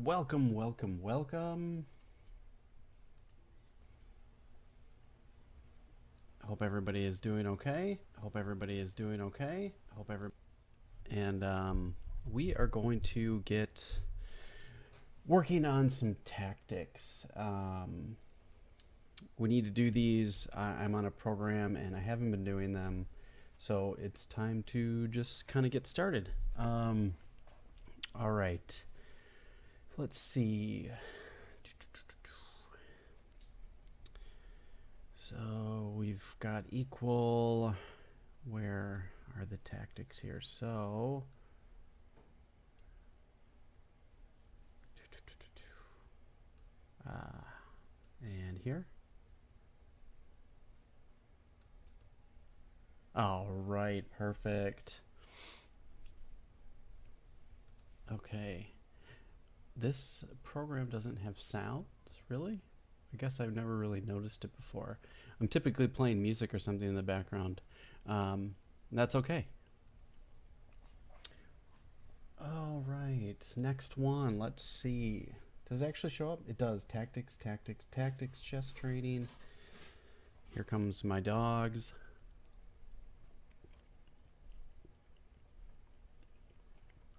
Welcome, welcome, welcome. Hope everybody is doing okay. Hope everybody is doing okay. Hope every and we are going to get working on some tactics. We need to do these. I'm on a program and I haven't been doing them, so it's time to just kind of get started. All right. Let's see. So we've got equal. Where are the tactics here? So and here. All right, perfect. Okay. This program doesn't have sounds, really? I guess I've never really noticed it before. I'm typically playing music or something in the background. That's okay. All right, next one. Let's see. Does it actually show up? It does. Tactics, tactics, tactics, chess training. Here comes my dogs.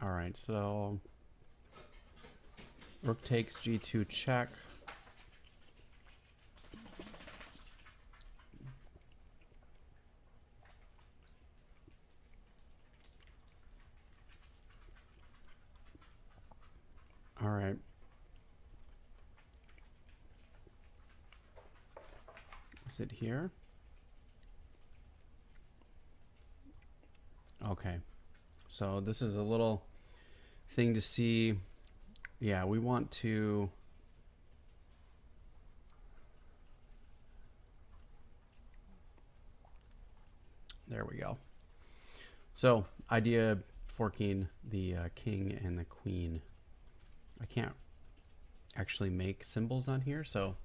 All right, so rook takes g2 check. All right. Is it here? Okay. So this is a little thing to see. Yeah, we want to. There we go. So idea forking the king and the queen. I can't actually make symbols on here, so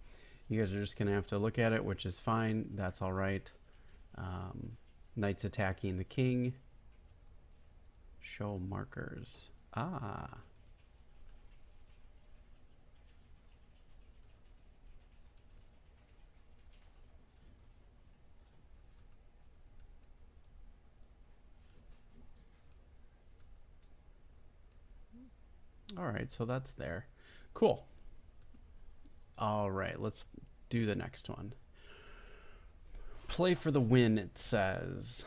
you guys are just gonna have to look at it, which is fine. That's all right. Knight's attacking the king. Show markers. Ah. All right, so that's there. Cool. All right, let's do the next one. Play for the win, it says.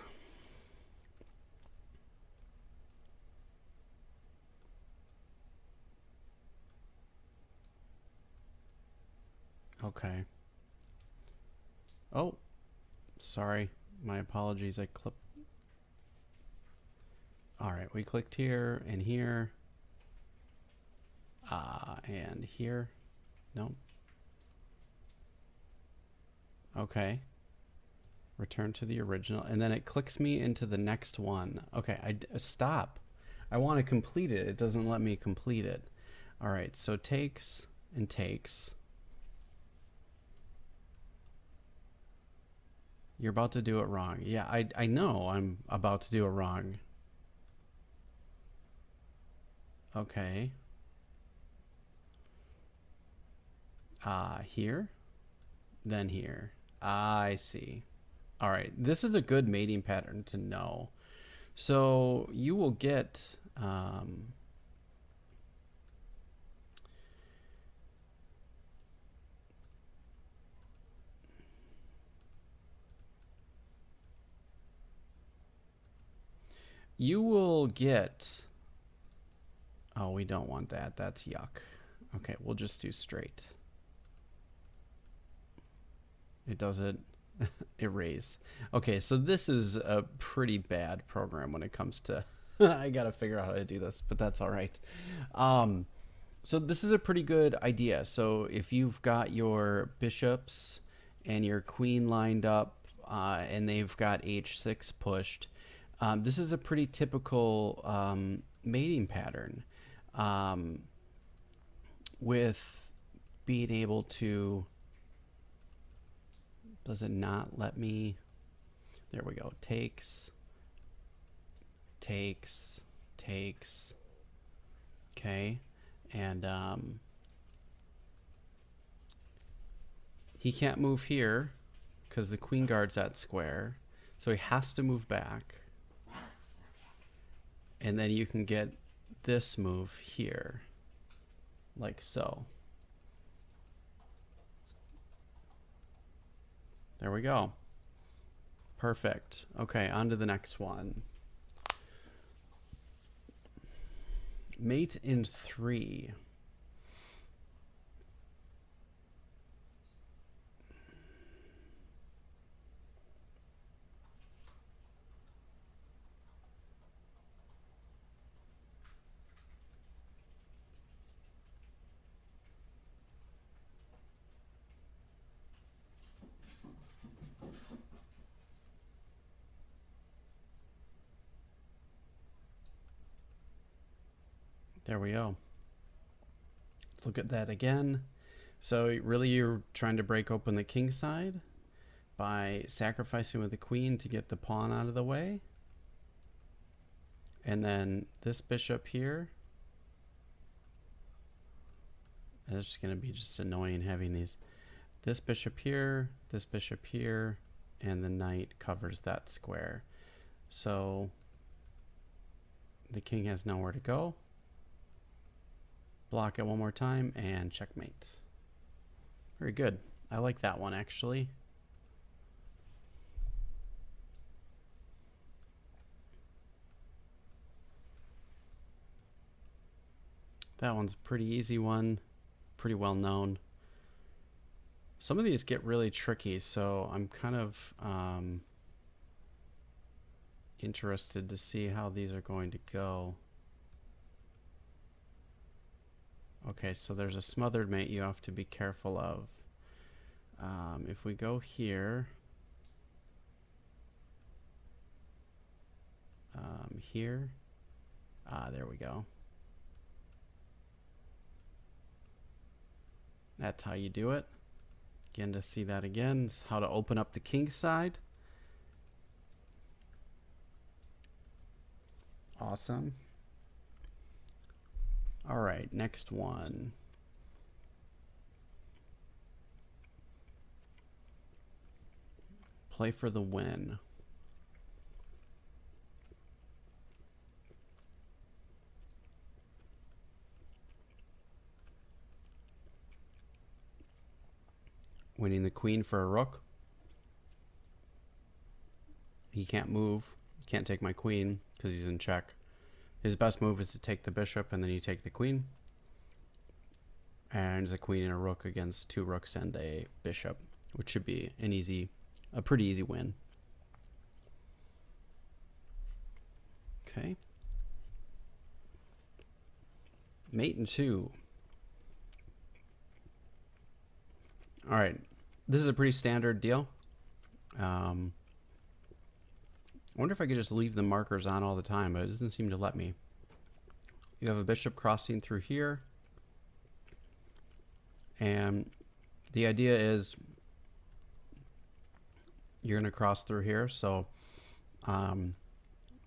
Okay. Oh, sorry. My apologies. I clipped. All right, we clicked here and here. And here. Nope. Okay. Return to the original. And then it clicks me into the next one. Okay, stop. I want to complete it. It doesn't let me complete it. All right, so takes and takes. You're about to do it wrong. Yeah, I know I'm about to do it wrong. Okay. Here, then here. I see. All right, this is a good mating pattern to know. So you will get you will get. Oh, we don't want that. That's yuck. Okay, we'll just do straight. It does it. Erase. Okay, so this is a pretty bad program when it comes to. I gotta figure out how to do this, but that's all right. So this is a pretty good idea. So if you've got your bishops and your queen lined up, and they've got h6 pushed, this is a pretty typical mating pattern, with being able to. Does it not let me? There we go. Takes, takes, takes. Okay. And he can't move here because the queen guards that square. So he has to move back. And then you can get this move here, like so. There we go. Perfect. Okay, on to the next one. Mate in 3. There we go. Let's look at that again. So really you're trying to break open the king side by sacrificing with the queen to get the pawn out of the way. And then this bishop here. And it's just going to be just annoying having these. This bishop here, and the knight covers that square. So the king has nowhere to go. Block it one more time and checkmate. Very good. I like that one actually. That one's a pretty easy one, pretty well known. Some of these get really tricky, so I'm kind of interested to see how these are going to go. Okay, so there's a smothered mate you have to be careful of. If we go here, here, there we go. That's how you do it. Again, to see that again, how to open up the king side. Awesome. All right, next one. Play for the win. Winning the queen for a rook. He can't move. Can't take my queen because he's in check. His best move is to take the bishop and then you take the queen. And there's a queen and a rook against 2 rooks and a bishop, which should be a pretty easy win. Okay. Mate in 2. All right. This is a pretty standard deal. I wonder if I could just leave the markers on all the time, but it doesn't seem to let me. You have a bishop crossing through here. And the idea is you're going to cross through here. So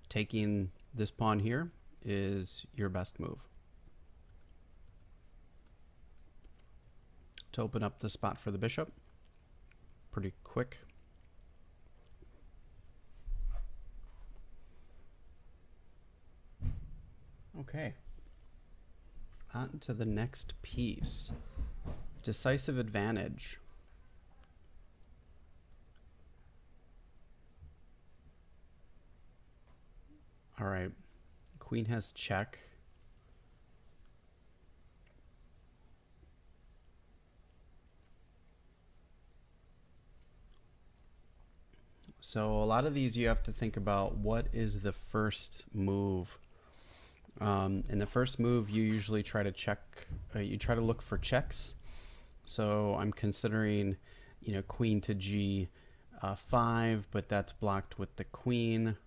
taking this pawn here is your best move. To open up the spot for the bishop. Pretty quick. Okay. On to the next piece. Decisive advantage. All right. Queen has check. So a lot of these you have to think about what is the first move. In the first move, you usually try to check, you try to look for checks. So I'm considering, queen to G5, but that's blocked with the queen.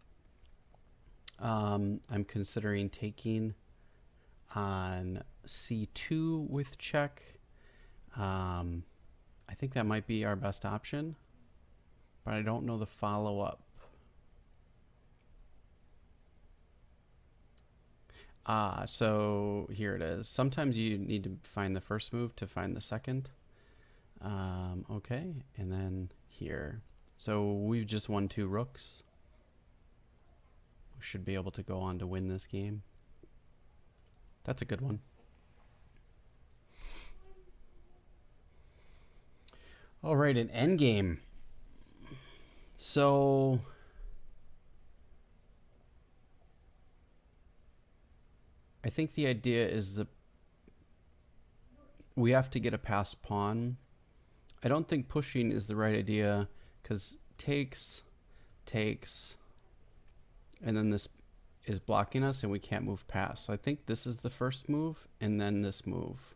I'm considering taking on C2 with check. I think that might be our best option, but I don't know the follow-up. Ah, so here it is. Sometimes you need to find the first move to find the second. Okay, and then here. So we've just won 2 rooks. We should be able to go on to win this game. That's a good one. All right, an endgame. So I think the idea is that we have to get a passed pawn. I don't think pushing is the right idea because takes, and then this is blocking us and we can't move past. So I think this is the first move and then this move.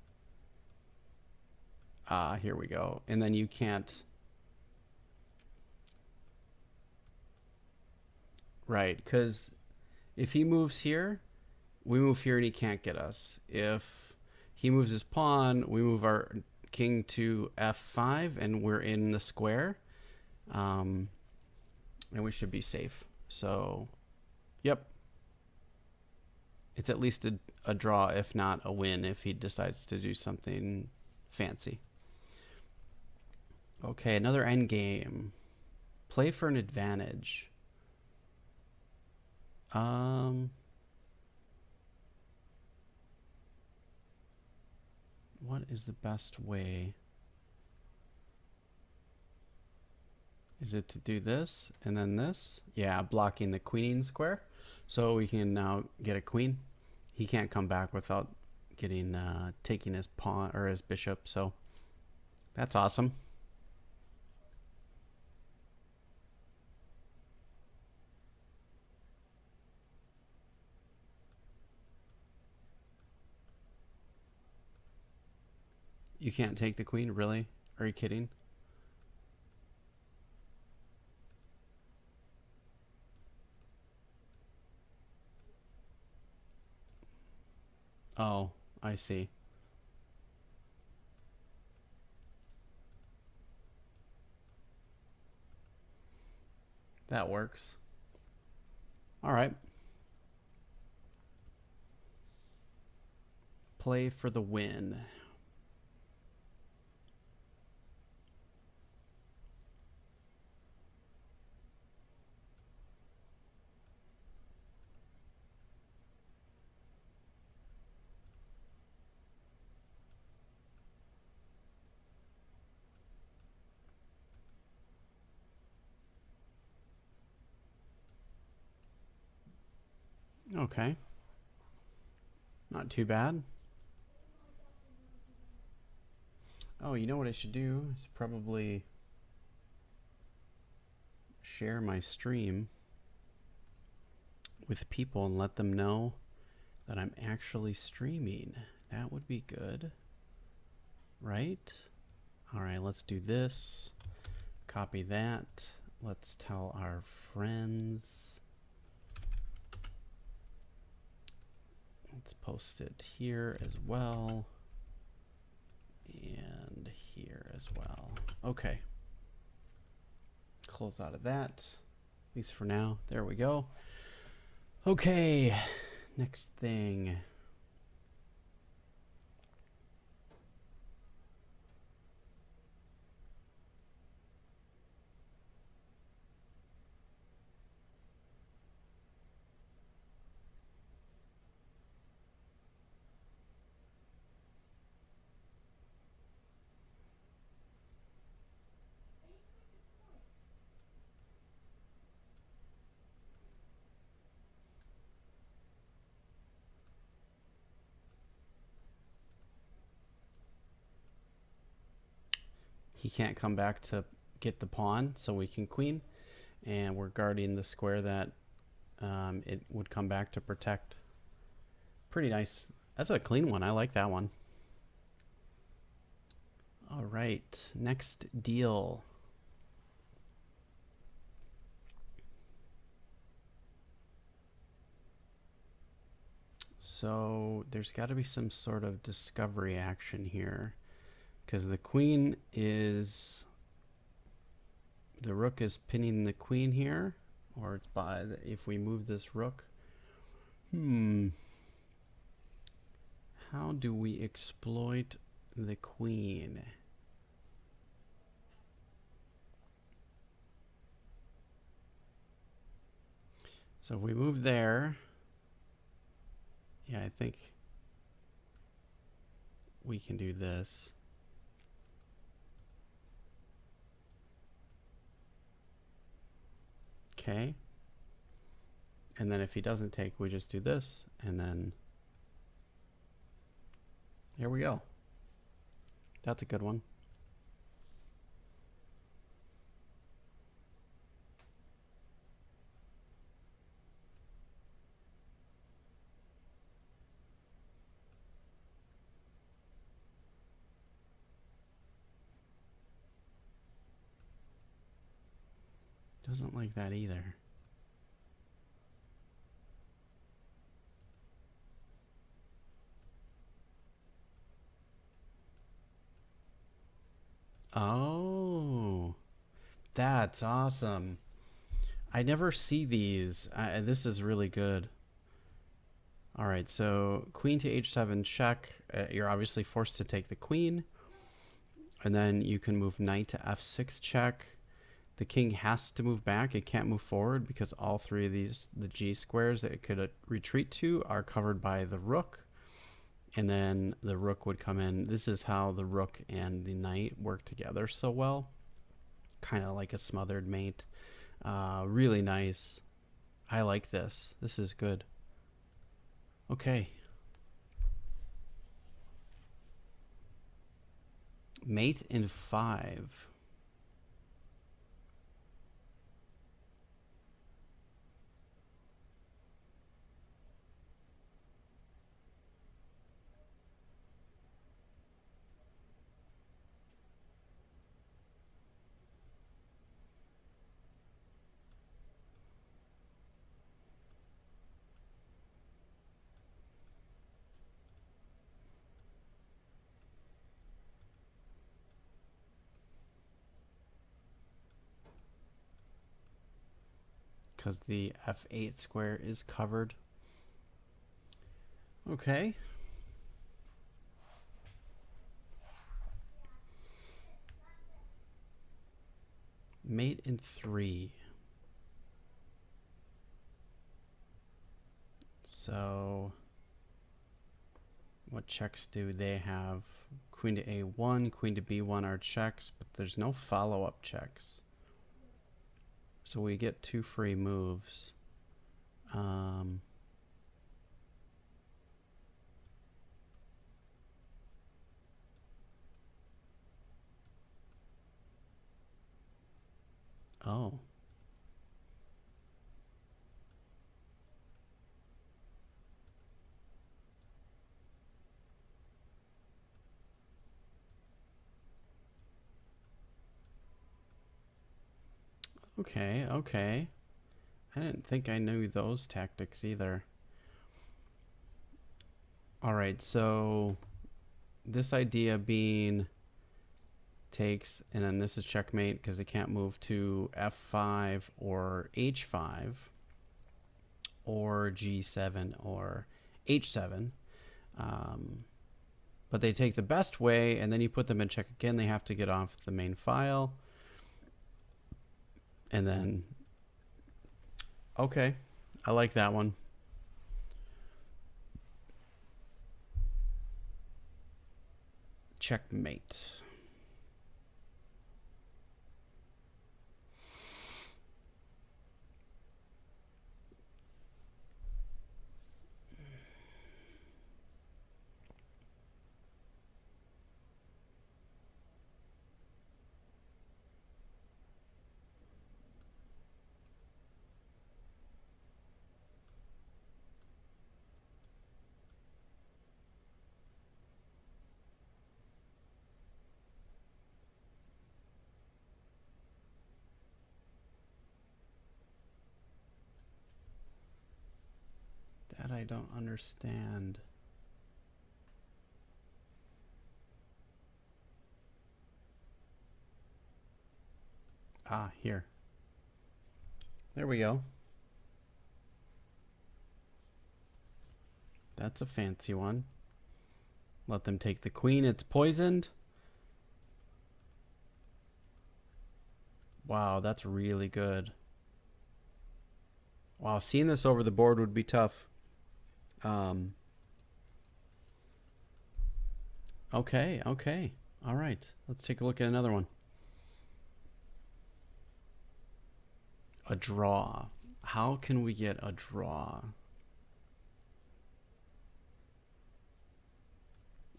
Ah, here we go. And then you can't. Right, because if he moves here, we move here and he can't get us. If he moves his pawn, we move our king to f5 and we're in the square. And we should be safe. So, yep. It's at least a draw, if not a win, if he decides to do something fancy. Okay, another endgame. Play for an advantage. What is the best way? Is it to do this and then this? Yeah, blocking the queen square. So we can now get a queen. He can't come back without getting taking his pawn or his bishop. So that's awesome. You can't take the queen, really? Are you kidding? Oh, I see. That works. All right. Play for the win. Okay. Not too bad. Oh, you know what I should do? Is probably share my stream with people and let them know that I'm actually streaming. That would be good. Right? All right, let's do this. Copy that. Let's tell our friends. Let's post it here as well. And here as well. Okay. Close out of that. At least for now. There we go. Okay. Next thing. He can't come back to get the pawn, so we can queen. And we're guarding the square that it would come back to protect. Pretty nice. That's a clean one. I like that one. All right. Next deal. So there's got to be some sort of discovery action here. Because the queen is... The rook is pinning the queen here. Or it's by... if we move this rook. How do we exploit the queen? So if we move there, yeah, I think we can do this. Okay. And then if he doesn't take, we just do this, and then here we go. That's a good one. Doesn't like that either. Oh, that's awesome. I never see these. This is really good. All right, so queen to h7 check. You're obviously forced to take the queen. And then you can move knight to f6 check. The king has to move back. It can't move forward because all three of these, the g squares that it could retreat to, are covered by the rook. And then the rook would come in. This is how the rook and the knight work together so well. Kind of like a smothered mate. Really nice. I like this. This is good. Okay. Mate in 5. Because the f8 square is covered. Okay. Mate in 3. So what checks do they have? Queen to a1, queen to b1 are checks, but there's no follow-up checks. So we get 2 free moves. Oh. Okay, okay. I didn't think I knew those tactics either. All right, so this idea being takes, and then this is checkmate because it can't move to f5 or h5 or g7 or h7. But they take the best way, and then you put them in check again. They have to get off the main file. And then, okay, I like that one. Checkmate. That I don't understand. Ah, here. There we go. That's a fancy one. Let them take the queen. It's poisoned. Wow, that's really good. Wow, seeing this over the board would be tough. Okay, okay. All right. Let's take a look at another one. A draw. How can we get a draw?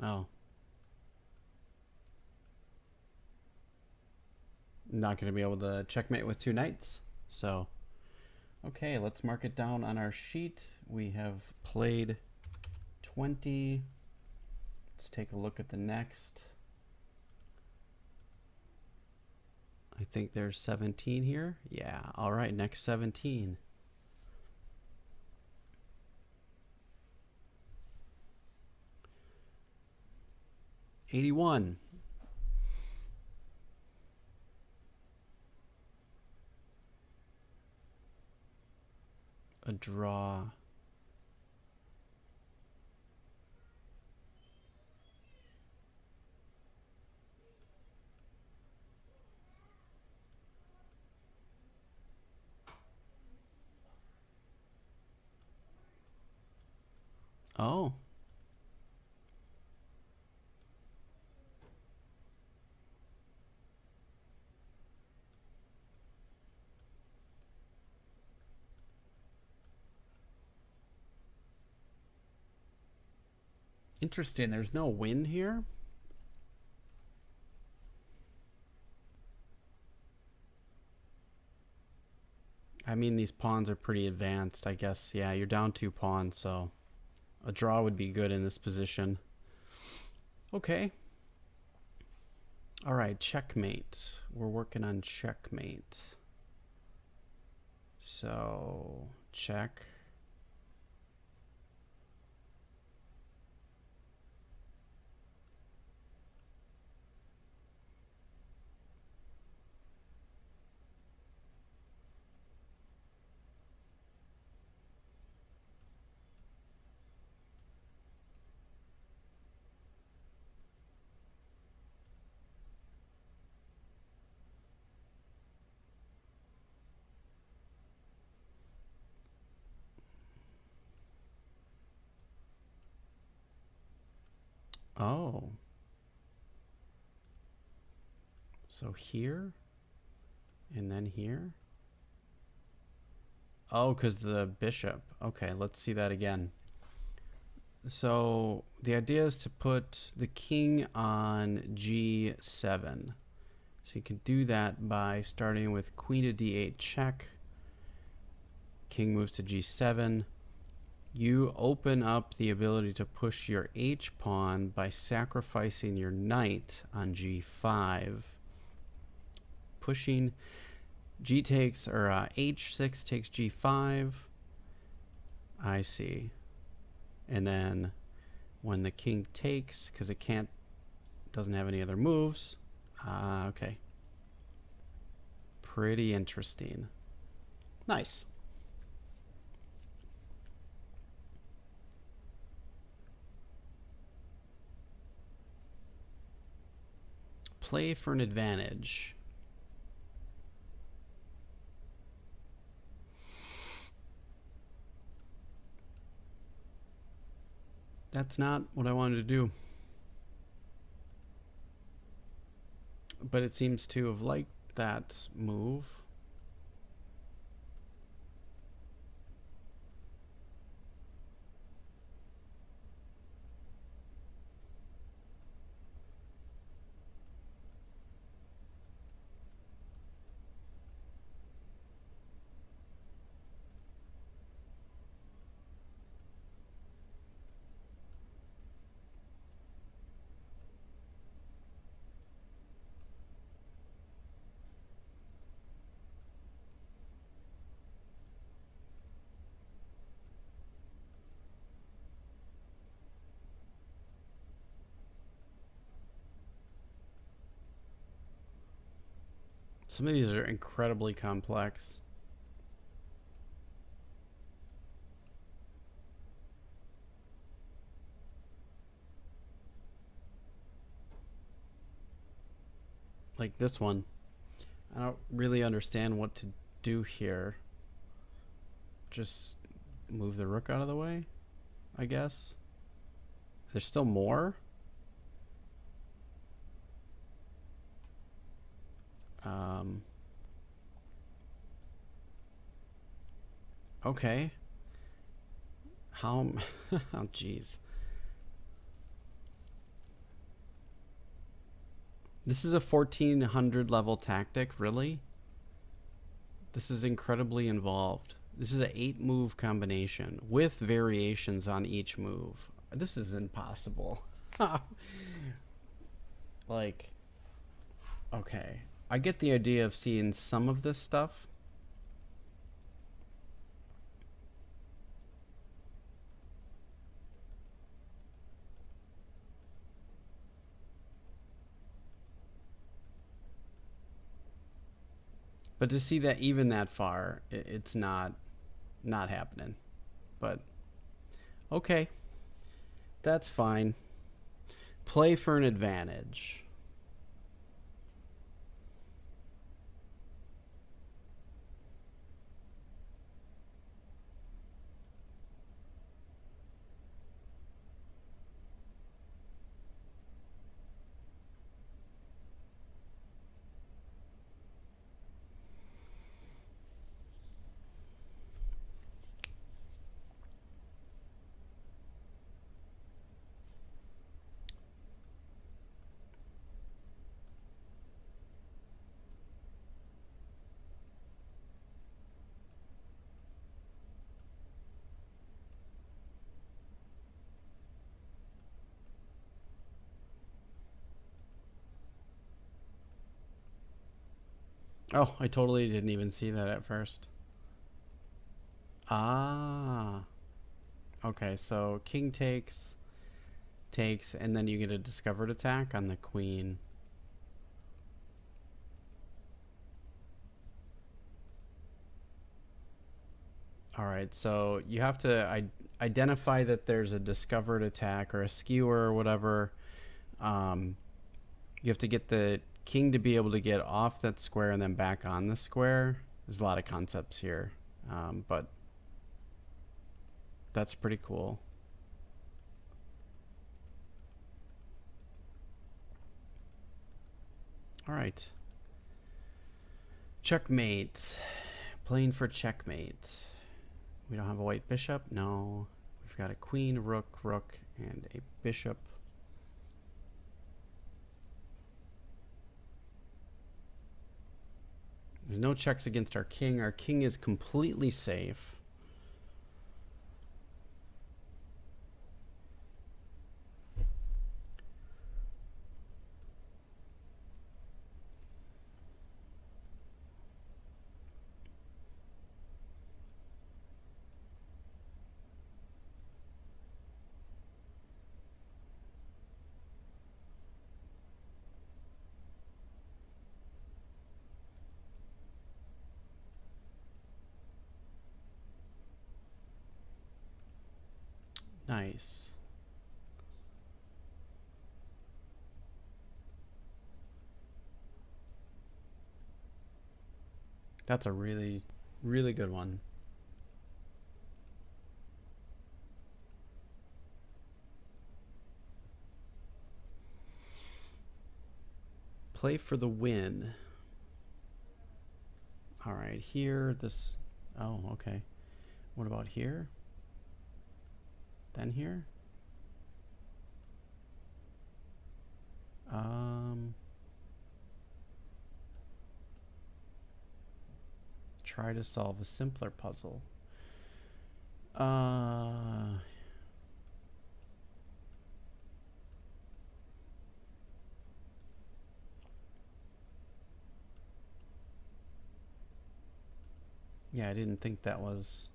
Oh. Not going to be able to checkmate with 2 knights. So, okay, let's mark it down on our sheet. We have played 20. Let's take a look at the next. I think there's 17 here. Yeah, all right, next 17. $81. A draw. Oh. Interesting. There's no win here. I mean, these pawns are pretty advanced, I guess. Yeah, you're down 2 pawns, so a draw would be good in this position. Okay. All right, checkmate. We're working on checkmate. So, check. Oh. So here and then here. Oh, because the bishop. Okay, let's see that again. So the idea is to put the king on g7. So you can do that by starting with queen to d8 check. King moves to g7. You open up the ability to push your h pawn by sacrificing your knight on g5. Pushing g takes, or h6 takes g5. I see. And then when the king takes, because it doesn't have any other moves. Okay. Pretty interesting. Nice. Play for an advantage. That's not what I wanted to do. But it seems to have liked that move. Some of these are incredibly complex. Like this one. I don't really understand what to do here. Just move the rook out of the way, I guess. There's still more? Okay. How? Oh, jeez. This is a 1400 level tactic, really? This is incredibly involved. This is an 8-move combination with variations on each move. This is impossible. Like, okay. I get the idea of seeing some of this stuff. But to see that even that far, it's not happening. But okay, that's fine. Play for an advantage. Oh, I totally didn't even see that at first. Ah. Okay, so king takes, and then you get a discovered attack on the queen. All right, so you have to identify that there's a discovered attack or a skewer or whatever. You have to get the king to be able to get off that square and then back on the square. There's a lot of concepts here, but that's pretty cool. All right. Checkmate. Playing for checkmate. We don't have a white bishop? No. We've got a queen, rook, rook, and a bishop. There's no checks against our king. Our king is completely safe. Nice. That's a really, really good one. Play for the win. All right, here, this... Oh, okay. What about here? Then here? Try to solve a simpler puzzle. Yeah, I didn't think that was...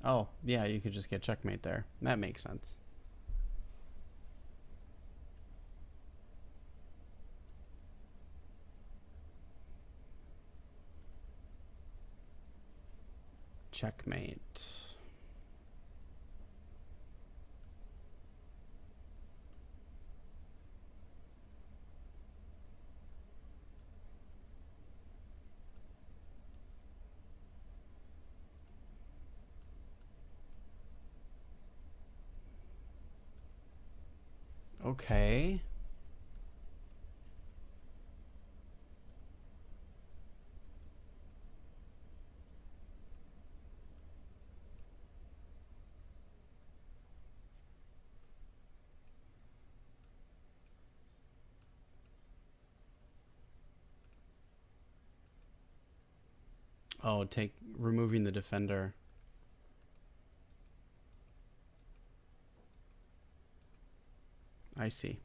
Oh, yeah, you could just get checkmate there. That makes sense. Checkmate. Okay. Oh, removing the defender. I see.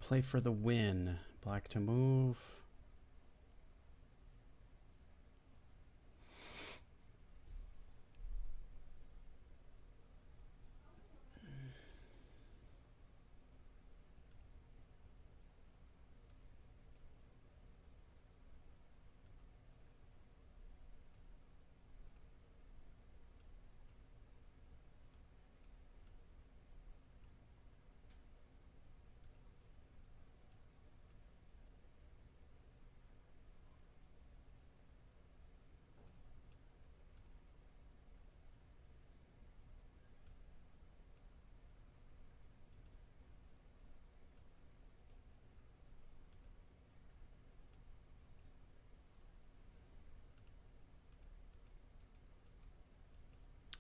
Play for the win. Black to move.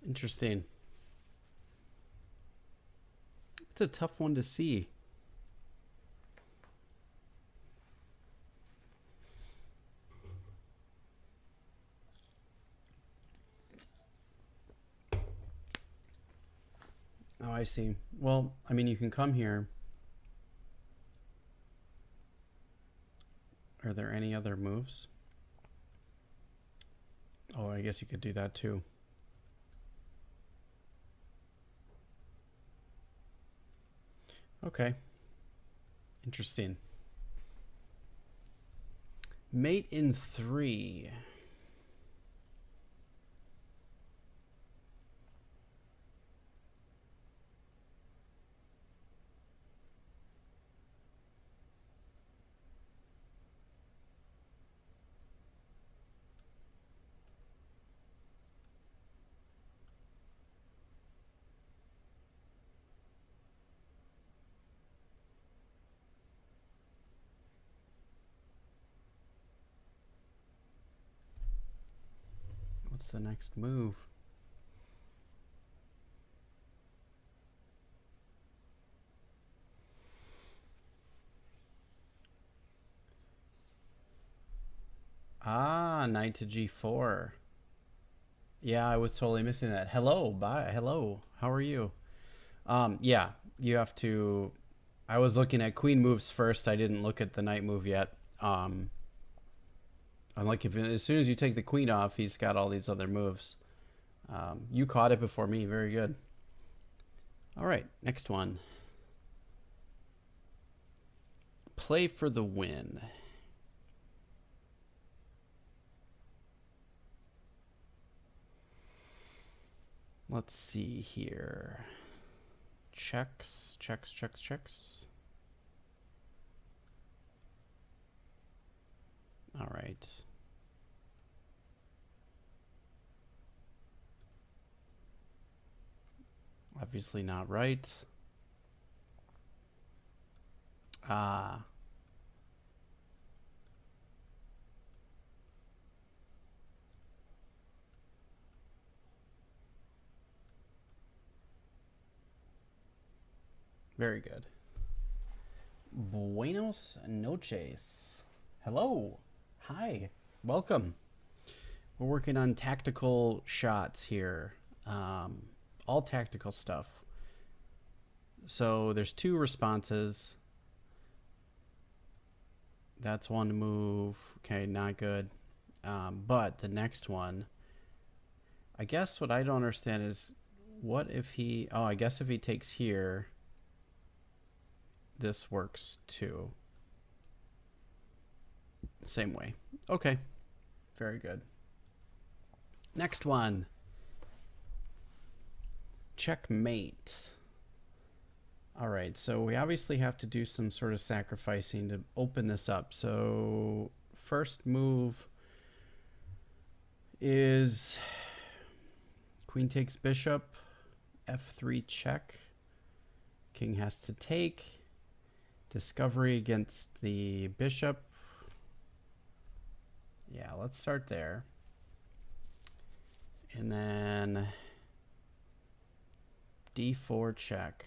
Interesting. It's a tough one to see. Oh, I see. Well, I mean, you can come here. Are there any other moves? Oh, I guess you could do that too. Okay. Interesting. Mate in 3. What's the next move? Ah, knight to g4. Yeah, I was totally missing that. Hello, bye. Hello. How are you? Yeah, you have to. I was looking at queen moves first. I didn't look at the knight move yet. I'm like, if as soon as you take the queen off, he's got all these other moves. You caught it before me. Very good. All right, next one. Play for the win. Let's see here. Checks, checks, checks, checks. All right. Obviously not right. Ah. Very good. Buenos noches. Hello. Hi. Welcome. We're working on tactical shots here. All tactical stuff. So there's 2 responses. That's one move. Okay, not good. But the next one, I guess what I don't understand is what if he... Oh, I guess if he takes here, this works too. Same way. Okay. Very good. Next one. Checkmate. All right, so we obviously have to do some sort of sacrificing to open this up. So first move is queen takes bishop, f3 check. King has to take. Discovery against the bishop. Yeah, let's start there. And then d4 check.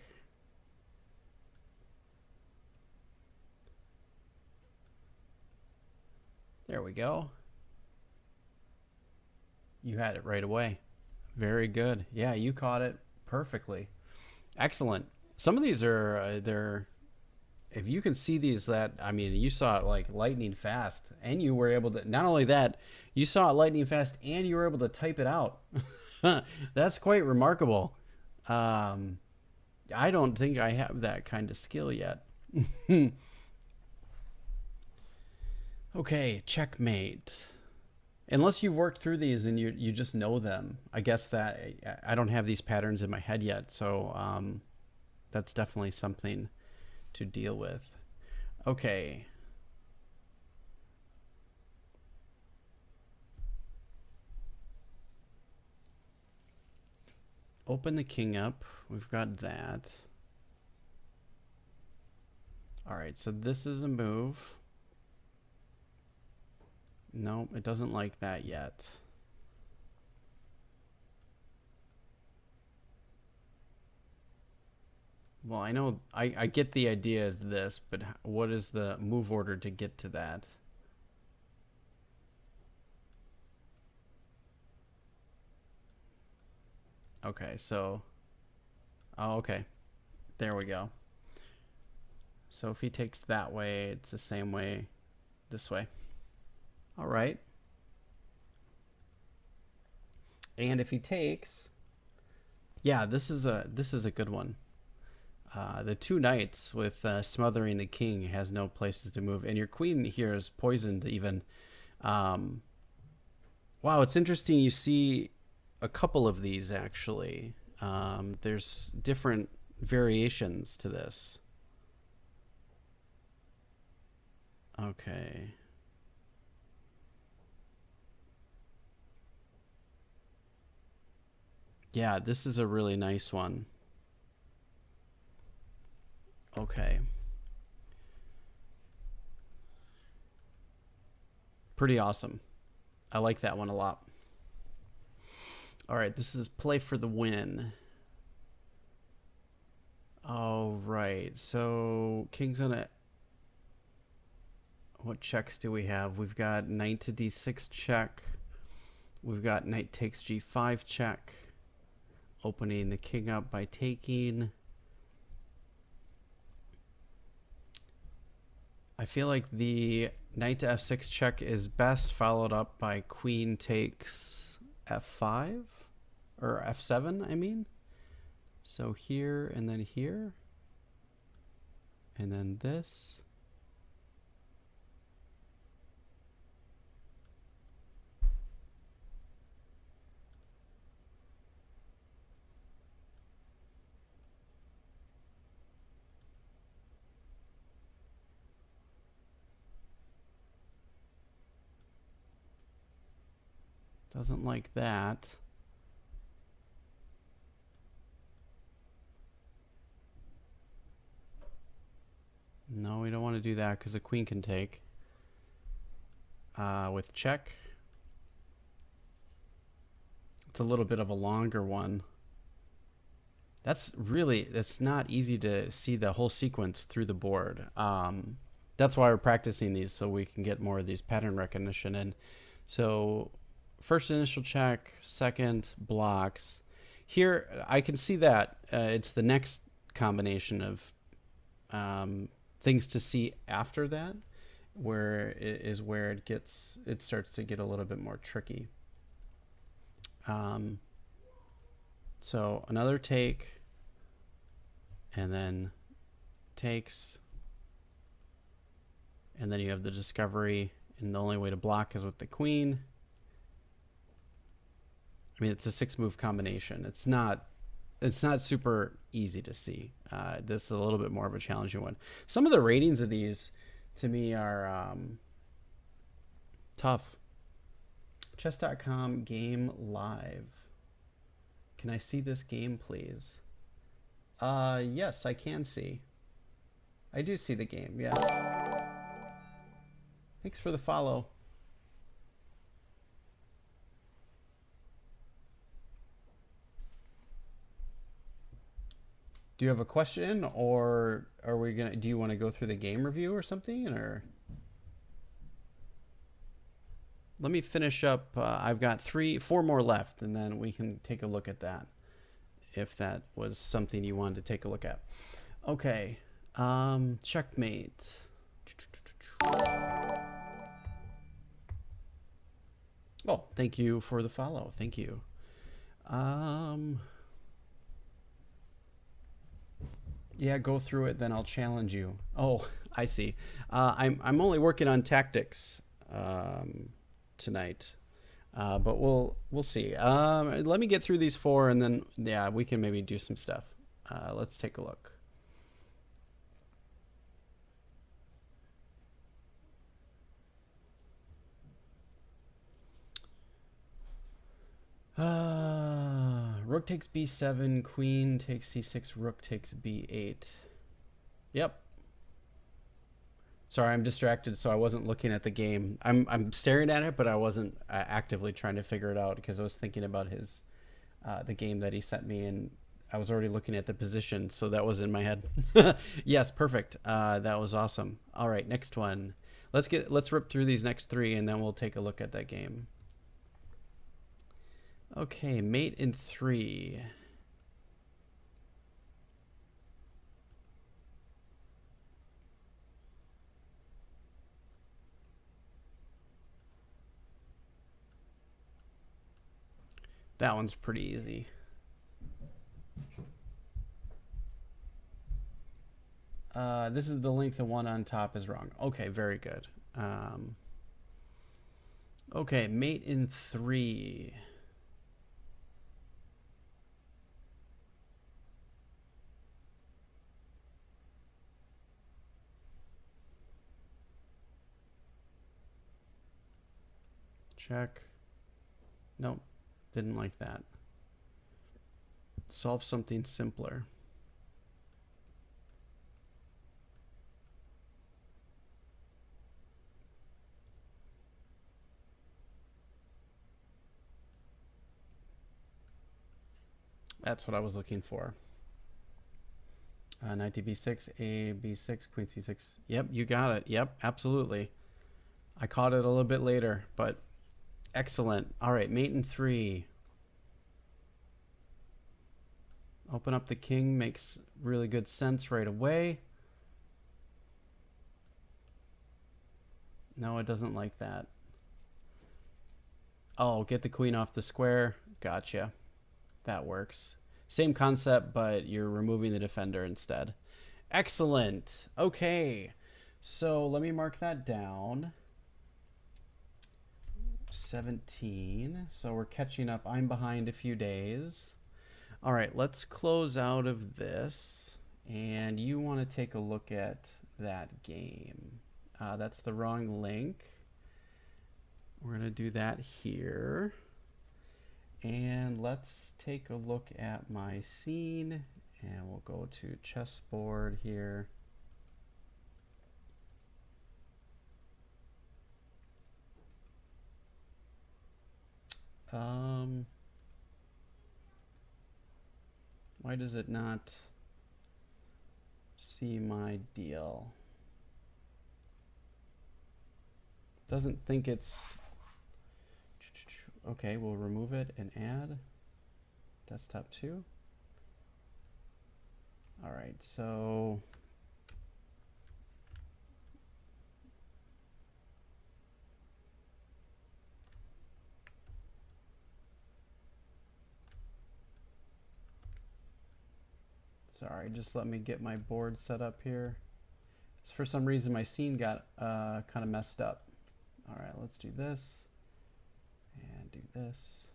There we go. You had it right away. Very good. Yeah, you caught it perfectly. Excellent. Some of these are they're if you can see these, that I mean, you saw it like lightning fast, and you were able to, not only that, you saw it lightning fast and you were able to type it out. That's quite remarkable. um, I don't think I have that kind of skill yet. Okay, checkmate. Unless you've worked through these and you just know them. I guess that I don't have these patterns in my head yet, so that's definitely something to deal with. Okay. Open the king up. We've got that. All right, so this is a move. No, it doesn't like that yet. Well, I know, I get the idea is this, but what is the move order to get to that? Okay, so, oh, okay. There we go. So if he takes that way, it's the same way this way. All right. And if he takes, yeah, this is a good one. The two knights with smothering the king has no places to move, and your queen here is poisoned even. Um, wow, it's interesting. You see a couple of these actually. There's different variations to this. Okay. Yeah, this is a really nice one. Okay. Pretty awesome. I like that one a lot. All right, this is play for the win. All right, so king's gonna. What checks do we have? We've got knight to d6 check. We've got knight takes g5 check. Opening the king up by taking. I feel like the knight to f6 check is best, followed up by queen takes f5 or f7, I mean. So here and then here. And then this. Doesn't like that. No, we don't want to do that because the queen can take. With check. It's a little bit of a longer one. That's not easy to see the whole sequence through the board. That's why we're practicing these, so we can get more of these pattern recognition in. So first initial check, second blocks. Here I can see that it's the next combination of things to see after that, where it starts to get a little bit more tricky. So another take, and then takes, and then you have the discovery, and the only way to block is with the queen. I mean, it's a 6-move combination. It's not it's not super easy to see. This is a little bit more of a challenging one. Some of the ratings of these to me are tough. Chess.com game live. Can I see this game, please? Yes, I can see. I do see the game, yes. Thanks for the follow. Do you have a question, or are we gonna? Do you want to go through the game review or something, or? Let me finish up. I've got 4 more left, and then we can take a look at that if that was something you wanted to take a look at. Okay, checkmate. Oh, thank you for the follow. Thank you. Yeah, go through it, then I'll challenge you. Oh, I see. I'm only working on tactics tonight, but we'll see. Let me get through these 4, and then yeah, we can maybe do some stuff. Let's take a look. Rook takes b7, queen takes c6, rook takes b8. Yep. Sorry, I'm distracted, so I wasn't looking at the game. I'm staring at it, but I wasn't actively trying to figure it out because I was thinking about his the game that he sent me, and I was already looking at the position, so that was in my head. Yes, perfect. That was awesome. All right, next one. Let's rip through these next 3, and then we'll take a look at that game. Okay, mate in 3. That one's pretty easy. This is the link. The one on top is wrong. Okay, very good. Okay, mate in 3. Check. Nope, didn't like that. Solve something simpler. That's what I was looking for. Knight to b6, a b6, queen c6. Yep, you got it. Yep, absolutely. I caught it a little bit later, but excellent. All right, mate in 3. Open up the king makes really good sense right away. No, it doesn't like that. Oh, get the queen off the square. Gotcha. That works. Same concept, but you're removing the defender instead. Excellent. Okay. So let me mark that down. 17. So we're catching up. I'm behind a few days. All right, let's close out of this. And you want to take a look at that game. That's the wrong link. We're going to do that here. And let's take a look at my scene. And we'll go to chessboard here. Why does it not see my deal? Doesn't think it's... Okay, we'll remove it and add desktop 2. All right, so sorry, just let me get my board set up here. For some reason my scene got kind of messed up. All right, let's do this and do this.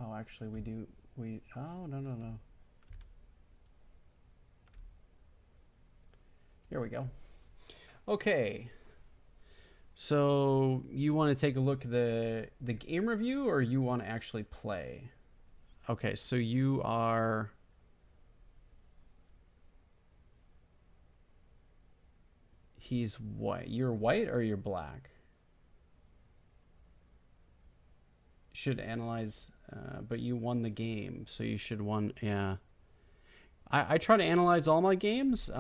Oh, actually, we do. Oh, no, no, no. Here we go. Okay. So you want to take a look at the game review, or you want to actually play? Okay, so you are. He's white. You're white or you're black? Should analyze, but you won the game, so you should won. Yeah, I try to analyze all my games.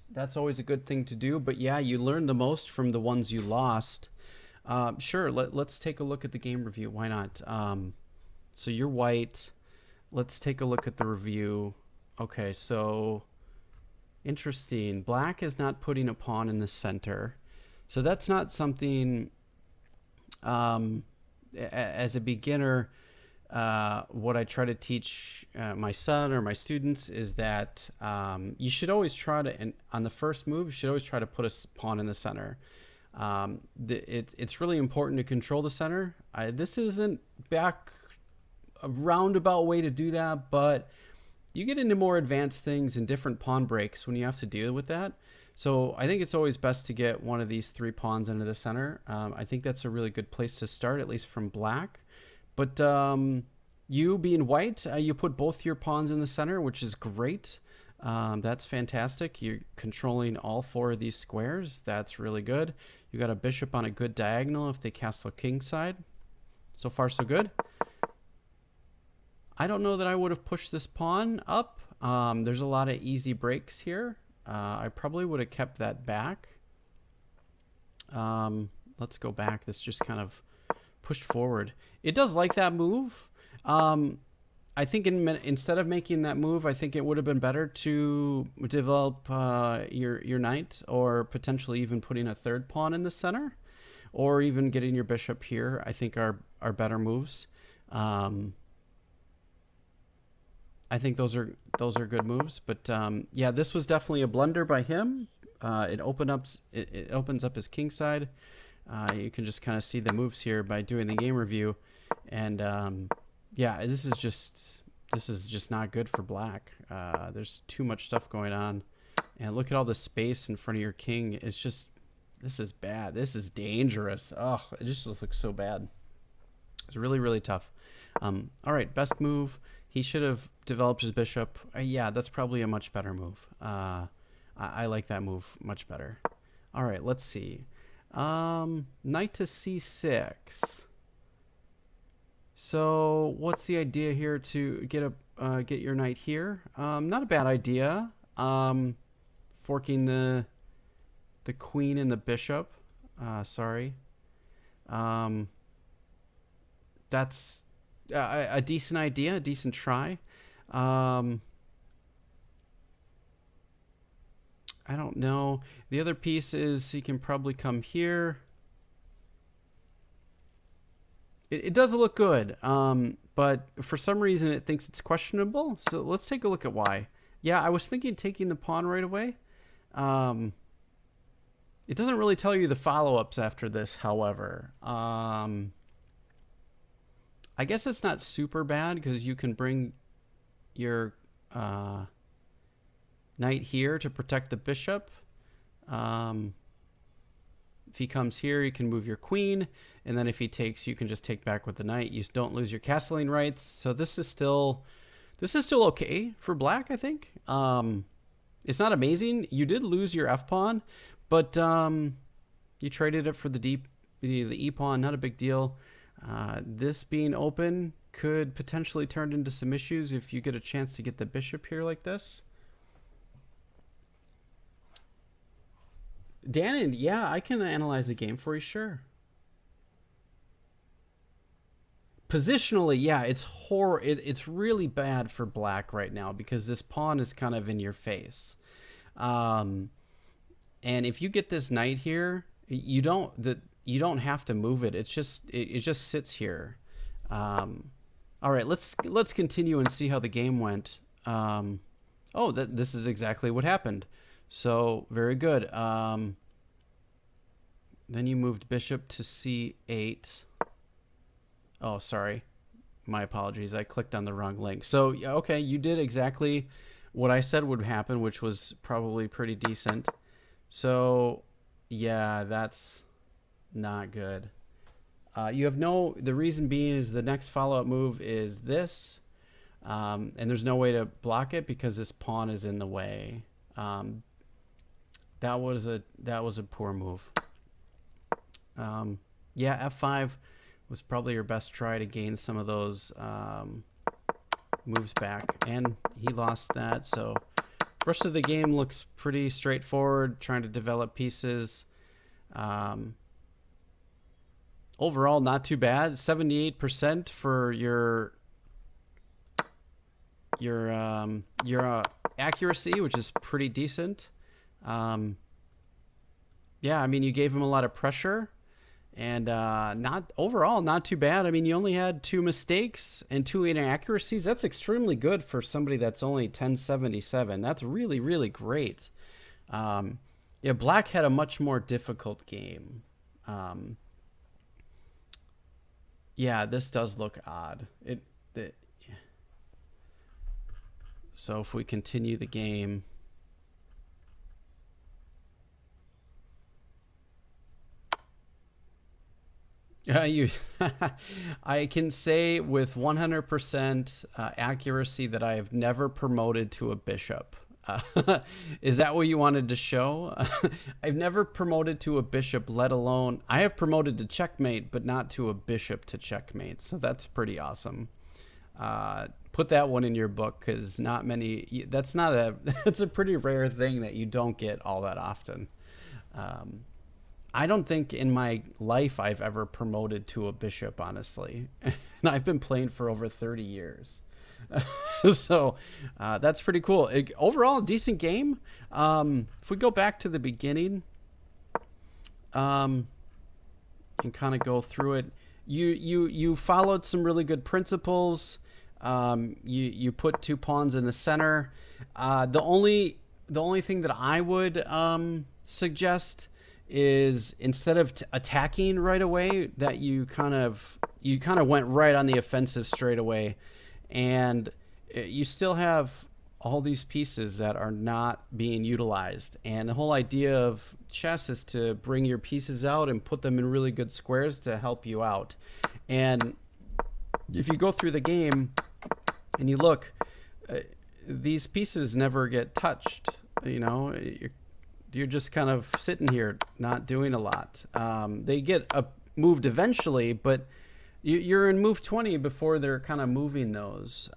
That's always a good thing to do. But yeah, you learn the most from the ones you lost. Sure, let's take a look at the game review. Why not? So you're white. Let's take a look at the review. Okay, so interesting. Black is not putting a pawn in the center. So that's not something, as a beginner, what I try to teach my son or my students is that you should always try to, and on the first move, you should always try to put a pawn in the center. It's really important to control the center. This isn't back a roundabout way to do that, but you get into more advanced things and different pawn breaks when you have to deal with that. So I think it's always best to get one of these 3 pawns into the center. I think that's a really good place to start, at least from black. But you being white, you put both your pawns in the center, which is great. That's fantastic. You're controlling all 4 of these squares. That's really good. You got a bishop on a good diagonal if they castle king side. So far, so good. I don't know that I would have pushed this pawn up. There's a lot of easy breaks here. I probably would have kept that back. Let's go back. This just kind of pushed forward. It does like that move. I think instead of making that move, I think it would have been better to develop your knight, or potentially even putting a 3rd pawn in the center, or even getting your bishop here. I think are better moves. I think those are good moves, but yeah, this was definitely a blunder by him. It opens up his king side. You can just kind of see the moves here by doing the game review, and yeah, this is just not good for black. There's too much stuff going on, and look at all the space in front of your king. It's just, this is bad. This is dangerous. Oh, it just looks so bad. It's really, really tough. All right, best move. He should have developed his bishop. Yeah, that's probably a much better move. I like that move much better. All right, let's see. Knight to c6. So what's the idea here to get your knight here? Not a bad idea. Forking the queen and the bishop. Sorry. That's a decent idea, a decent try. I don't know. The other piece is he can probably come here. It does look good, but for some reason it thinks it's questionable. So let's take a look at why. Yeah, I was thinking taking the pawn right away. It doesn't really tell you the follow-ups after this, however. I guess it's not super bad because you can bring your knight here to protect the bishop. If he comes here, you can move your queen, and then if he takes, you can just take back with the knight. You don't lose your castling rights. So this is still okay for black, I think. It's not amazing. You did lose your f pawn, but you traded it for the e pawn. Not a big deal. This being open could potentially turn into some issues if you get a chance to get the bishop here like this. Dannon, yeah, I can analyze the game for you, sure. Positionally, yeah, it's really bad for black right now because this pawn is kind of in your face. And if you get this knight here, you don't have to move it. It just sits here. All right, let's continue and see how the game went. Oh, this is exactly what happened. So very good. Then you moved bishop to c8. Oh, sorry. My apologies. I clicked on the wrong link. So, yeah, okay, you did exactly what I said would happen, which was probably pretty decent. So, yeah, that's not good. You have no. The reason being is the next follow up move is this, and there's no way to block it because this pawn is in the way. Um, that was a poor move. Yeah, F5 was probably your best try to gain some of those moves back, and he lost that. So rest of the game looks pretty straightforward. Trying to develop pieces. Um, Overall, not too bad. 78% for your accuracy, which is pretty decent. Um, yeah, I mean, you gave him a lot of pressure, and not overall not too bad. I mean, you only had 2 mistakes and 2 inaccuracies. That's extremely good for somebody that's only 1077. That's really really great. Um, yeah, Black had a much more difficult game. Um, yeah, this does look odd. It so if we continue the game, you, I can say with 100% accuracy that I have never promoted to a bishop. Is that what you wanted to show? I've never promoted to a bishop, let alone I have promoted to checkmate, but not to a bishop to checkmate. So that's pretty awesome. Put that one in your book because not many. That's not a. That's a pretty rare thing that you don't get all that often. Um, I don't think in my life I've ever promoted to a bishop, honestly. And I've been playing for over 30 years. So that's pretty cool. Overall, decent game. If we go back to the beginning um, and kind of go through it, you followed some really good principles. You put 2 pawns in the center. The only thing that I would suggest is instead of attacking right away, that you kind of went right on the offensive straight away, and you still have all these pieces that are not being utilized. And the whole idea of chess is to bring your pieces out and put them in really good squares to help you out. And if you go through the game and you look, uh, these pieces never get touched. You're just kind of sitting here not doing a lot. They get moved eventually, but you're in move 20 before they're kind of moving those.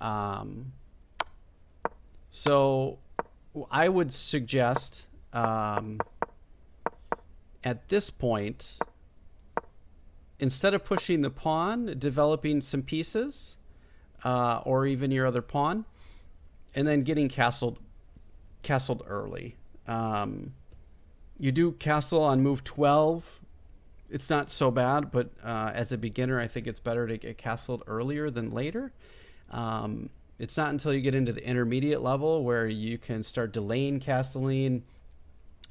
So I would suggest at this point, instead of pushing the pawn, developing some pieces, or even your other pawn, and then getting castled early. You do castle on move 12. It's not so bad, but as a beginner, I think it's better to get castled earlier than later. It's not until you get into the intermediate level where you can start delaying castling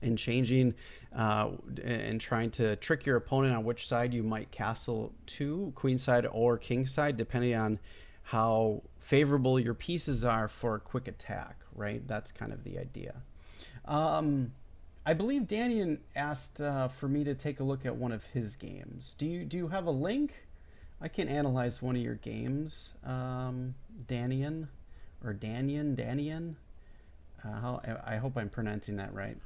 and changing and trying to trick your opponent on which side you might castle to, queen side or king side, depending on how favorable your pieces are for a quick attack, right? That's kind of the idea. I believe Danian asked for me to take a look at one of his games. Do you have a link? I can analyze one of your games, Danian, or Danian. I hope I'm pronouncing that right.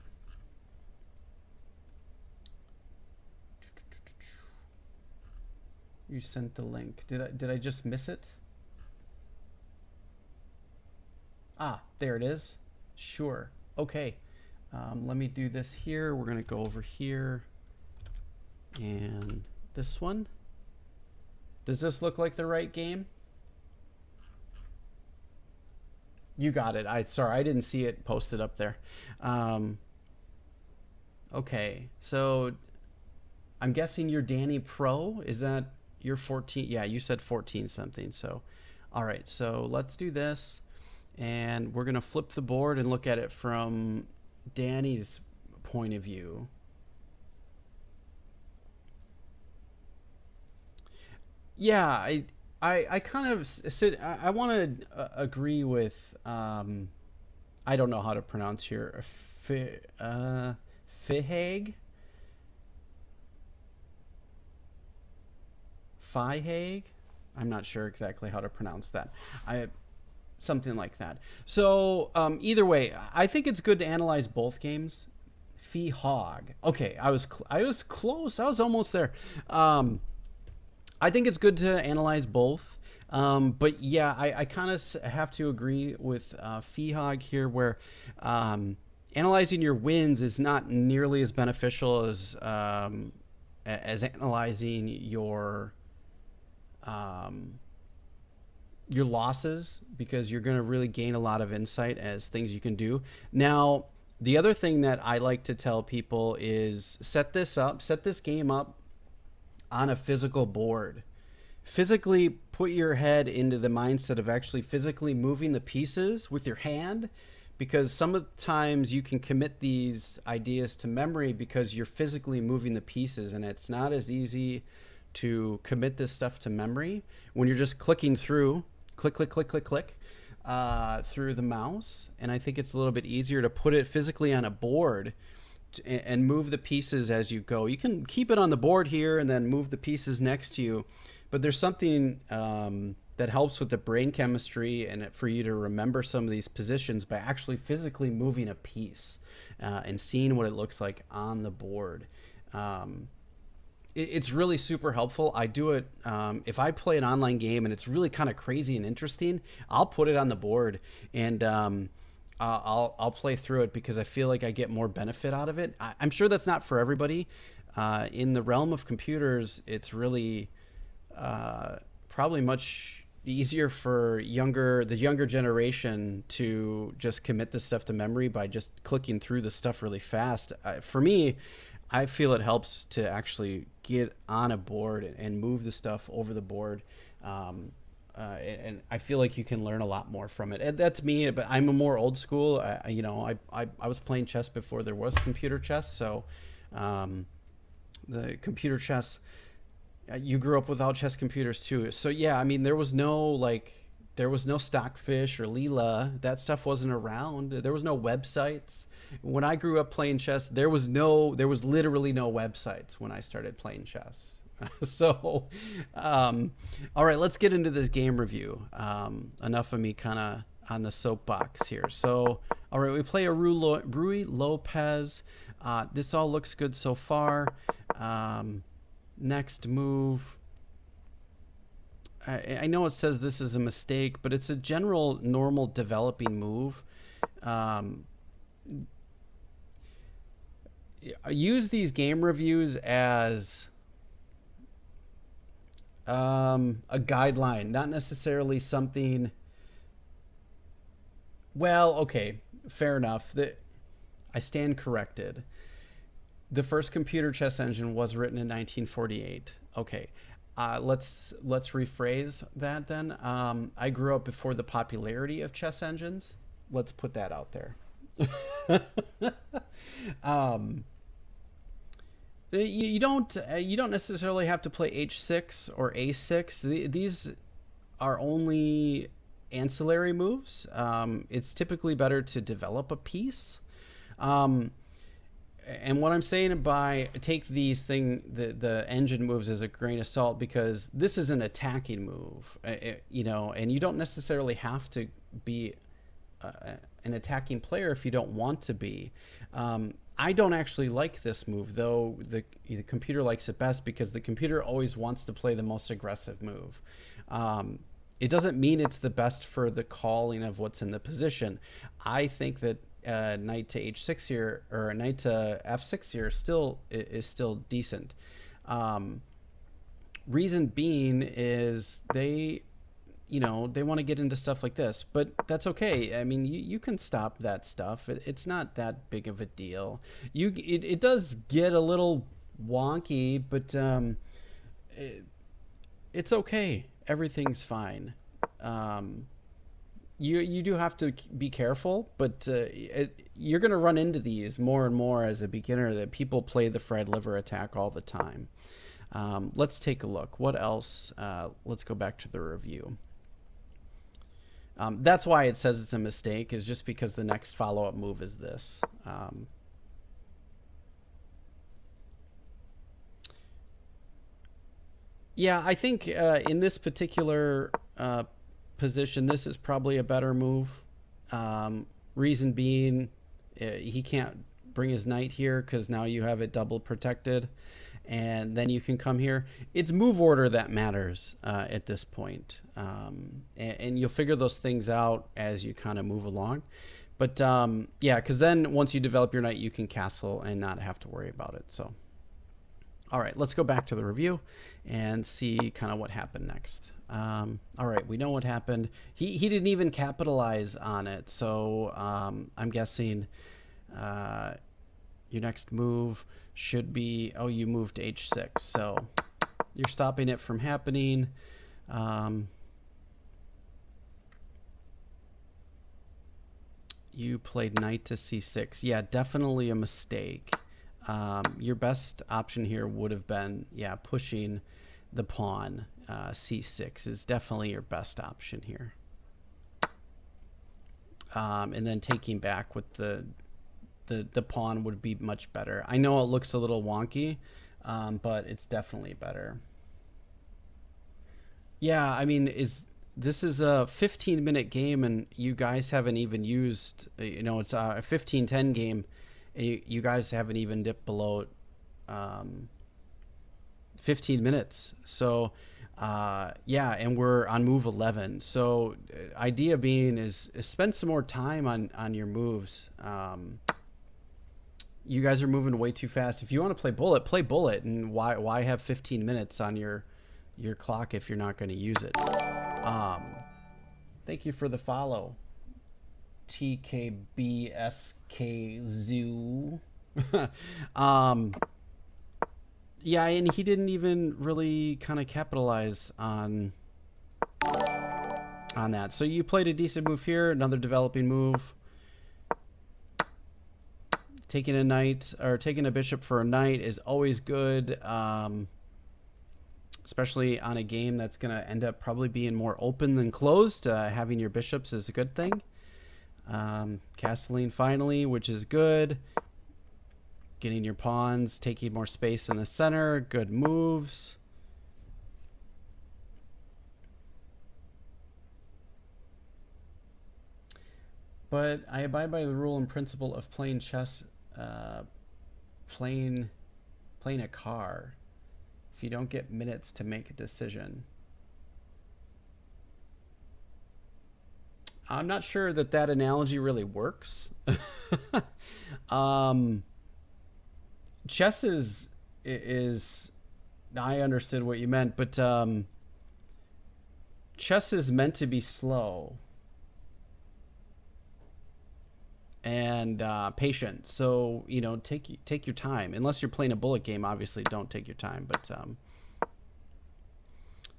You sent the link. Did I just miss it? Ah, there it is. Sure. Okay. Let me do this here. We're going to go over here and this one. Does this look like the right game? You got it. Sorry, I didn't see it posted up there. Okay, so I'm guessing you're Danny Pro. Is that your 14? Yeah, you said 14 something. So, all right. So let's do this, and we're gonna flip the board and look at it from Danny's point of view. Yeah, I kind of sit. I want to agree with. I don't know how to pronounce here. Fihag, Fihag. I'm not sure exactly how to pronounce that. I Something like that. So either way, I think it's good to analyze both games. Fihog. Okay, I was close. I was almost there. Um, I think it's good to analyze both. But yeah, I kind of have to agree with Fihog here, where analyzing your wins is not nearly as beneficial as analyzing um, your losses, because you're going to really gain a lot of insight as things you can do. Now, the other thing that I like to tell people is set this game up on a physical board. Physically put your head into the mindset of actually physically moving the pieces with your hand, because sometimes you can commit these ideas to memory because you're physically moving the pieces, and it's not as easy to commit this stuff to memory when you're just clicking through, click, click, click, click, click, through the mouse. And I think it's a little bit easier to put it physically on a board and move the pieces as you go. You can keep it on the board here and then move the pieces next to you, but there's something that helps with the brain chemistry and for you to remember some of these positions by actually physically moving a piece and seeing what it looks like on the board. Um, it's really super helpful. I do it if I play an online game and it's really kind of crazy and interesting. I'll put it on the board and I'll play through it because I feel like I get more benefit out of it. I'm sure that's not for everybody. In the realm of computers, it's really probably much easier for the younger generation to just commit this stuff to memory by just clicking through the stuff really fast. For me, I feel it helps to actually get on a board and move the stuff over the board. And I feel like you can learn a lot more from it. And that's me, but I'm a more old school. I was playing chess before there was computer chess, so um, the computer chess. You grew up without chess computers too, so yeah. I mean, there was no Stockfish or Leela. That stuff wasn't around. There was no websites. When I grew up playing chess, there was literally no websites when I started playing chess. So, all right, let's get into this game review. Enough of me kind of on the soapbox here. So, all right, we play a Rui Lopez. This all looks good so far. Next move. I know it says this is a mistake, but it's a general normal developing move. Um, use these game reviews as a guideline, not necessarily something. Well, okay, fair enough. I stand corrected. The first computer chess engine was written in 1948. Okay, let's rephrase that then. I grew up before the popularity of chess engines. Let's put that out there. um, you don't necessarily have to play h6 or a6. These are only ancillary moves. It's typically better to develop a piece. Um, and what I'm saying by take the engine moves as a grain of salt, because this is an attacking move, and you don't necessarily have to be an attacking player if you don't want to be. I don't actually like this move, though the computer likes it best because the computer always wants to play the most aggressive move. It doesn't mean it's the best for the calling of what's in the position. I think that knight to h6 here, or knight to f6 here is still decent. Reason being is they want to get into stuff like this, but that's okay. I mean, you can stop that stuff. It's not that big of a deal. It does get a little wonky, but it's okay. Everything's fine. Um, you do have to be careful, but you're going to run into these more and more as a beginner, that people play the fried liver attack all the time. Let's take a look. What else? Let's go back to the review. That's why it says it's a mistake, is just because the next follow-up move is this. Yeah, I think in this particular position, this is probably a better move. Reason being, he can't bring his knight here because now you have it double protected, and then you can come here. It's move order that matters at this point, and you'll figure those things out as you kind of move along. But yeah, because then once you develop your knight, you can castle and not have to worry about it. So, all right, let's go back to the review and see kind of what happened next. All right, we know what happened. He didn't even capitalize on it, so I'm guessing your next move should be, oh, you moved to h6, so you're stopping it from happening. You played knight to c6. Yeah, definitely a mistake. Your best option here would have been, yeah, pushing the pawn. C6 is definitely your best option here. And then taking back with the pawn would be much better. I know it looks a little wonky, but it's definitely better. Yeah, I mean, this is a 15-minute game, and you guys haven't even used, it's a 15-10 game. You guys haven't even dipped below 15 minutes. So, yeah, and we're on move 11. So, idea being is spend some more time on your moves. You guys are moving way too fast. If you want to play bullet, and why have 15 minutes on your clock if you're not going to use it? Thank you for the follow. TKBSK yeah, and he didn't even really kind of capitalize on that. So you played a decent move here, another developing move. Taking a knight or taking a bishop for a knight is always good, especially on a game that's going to end up probably being more open than closed. Having your bishops is a good thing. Castling finally, which is good. Getting your pawns, taking more space in the center, good moves. But I abide by the rule and principle of playing chess, playing a car. If you don't get minutes to make a decision. I'm not sure that analogy really works. Chess is I understood what you meant, but chess is meant to be slow and patient. So take your time. Unless you're playing a bullet game, obviously don't take your time. But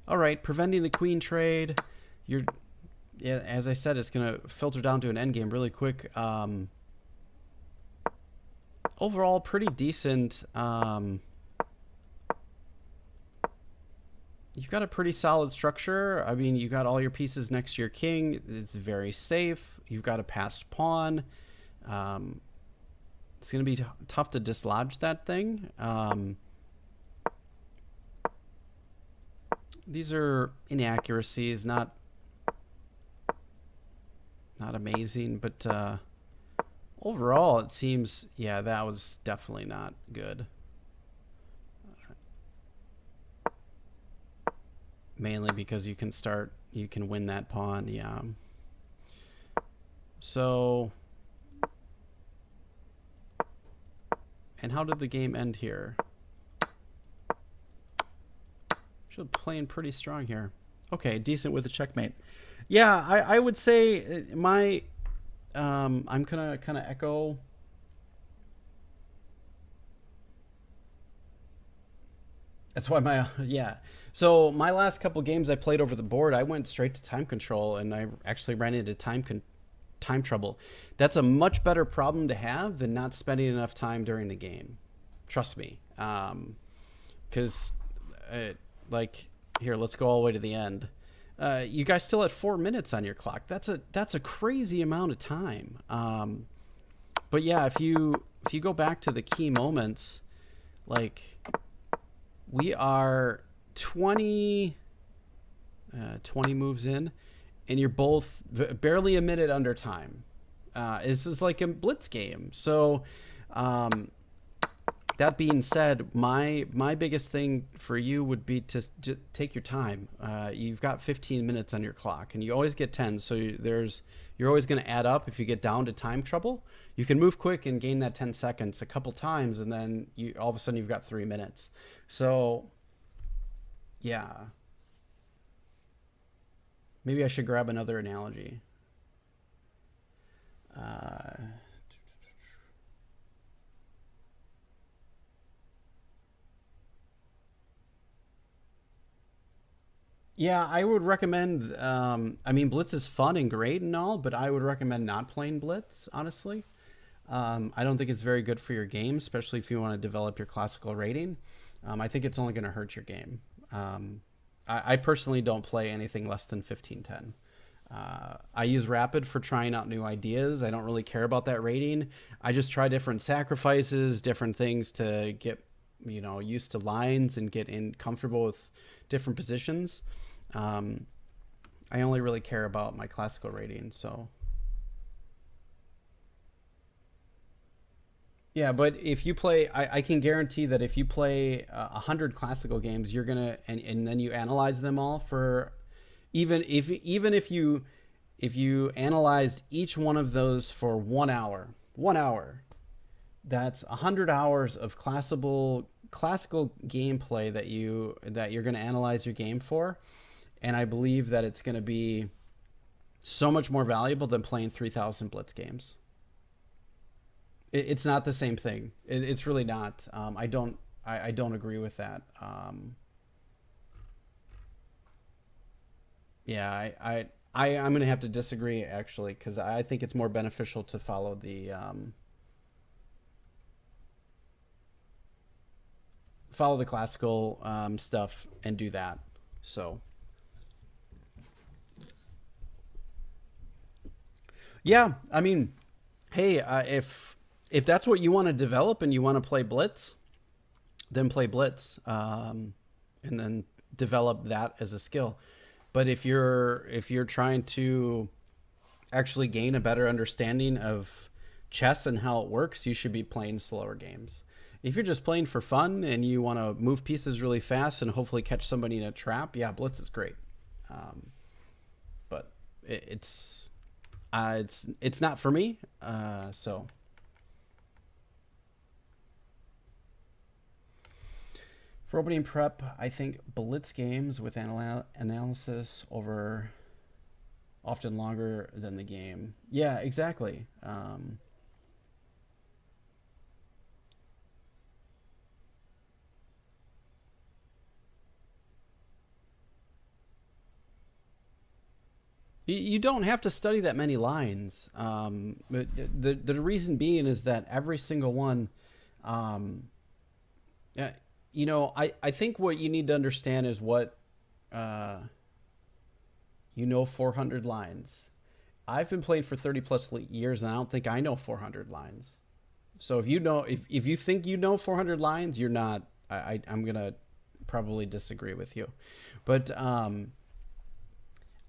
all right, preventing the queen trade. Yeah, as I said, it's gonna filter down to an endgame really quick. Overall, pretty decent. You've got a pretty solid structure. I mean, you got all your pieces next to your king. It's very safe. You've got a passed pawn. It's going to be tough to dislodge that thing. These are inaccuracies, not amazing, but overall, it seems, yeah, that was definitely not good. Mainly because you can win that pawn, yeah. So, and how did the game end here? Should playing pretty strong here. Okay, decent with a checkmate. Yeah, I would say my I'm gonna kind of echo. That's why yeah. So my last couple games I played over the board, I went straight to time control, and I actually ran into time trouble. That's a much better problem to have than not spending enough time during the game. Trust me, because like here, let's go all the way to the end. You guys still at 4 minutes on your clock. That's a crazy amount of time. But yeah, if you go back to the key moments, like we are 20 20 moves in, and you're both barely a minute under time. This is like a blitz game. So, that being said, my biggest thing for you would be to take your time. You've got 15 minutes on your clock, and you always get 10. So you're always going to add up. If you get down to time trouble, you can move quick and gain that 10 seconds a couple times, and then all of a sudden you've got 3 minutes. So yeah, maybe I should grab another analogy. Uh, Yeah, I would recommend. I mean, Blitz is fun and great and all, but I would recommend not playing Blitz, honestly. I don't think it's very good for your game, especially if you want to develop your classical rating. I think it's only going to hurt your game. I personally don't play anything less than 1510. I use Rapid for trying out new ideas. I don't really care about that rating. I just try different sacrifices, different things to get used to lines and get in comfortable with different positions. Um, I only really care about my classical rating. So yeah, but if you play, I can guarantee that if you play 100 classical games, you're gonna and then you analyze them all for even if you analyzed each one of those for 1 hour, that's 100 hours of classical gameplay that you're going to analyze your game for, and I believe that it's going to be so much more valuable than playing 3,000 blitz games. It's not the same thing. It's really not. I don't agree with that. Yeah, I'm going to have to disagree actually, because I think it's more beneficial to follow the classical stuff and do that. So yeah, I mean, hey, if that's what you want to develop and you want to play Blitz, then play Blitz, and then develop that as a skill. But if you're trying to actually gain a better understanding of chess and how it works, you should be playing slower games. If you're just playing for fun and you want to move pieces really fast and hopefully catch somebody in a trap, yeah, Blitz is great. Um, but it's not for me. So for opening prep, I think Blitz games with analysis over often longer than the game. Yeah, exactly. You don't have to study that many lines. But the reason being is that every single one, um, uh, I think what you need to understand is what, uh, 400 lines. I've been playing for 30 plus years, and I don't think I know 400 lines. So if you think you know 400 lines, you're not. I'm gonna probably disagree with you, but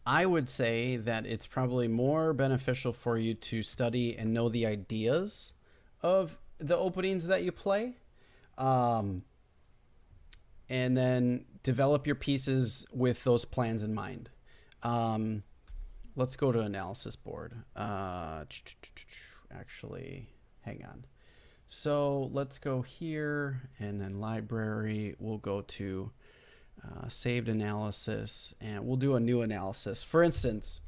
I would say that it's probably more beneficial for you to study and know the ideas of the openings that you play, um, and then develop your pieces with those plans in mind. Um, let's go to analysis board. Actually, hang on. So let's go here, and then library. We'll go to saved analysis, and we'll do a new analysis. For instance,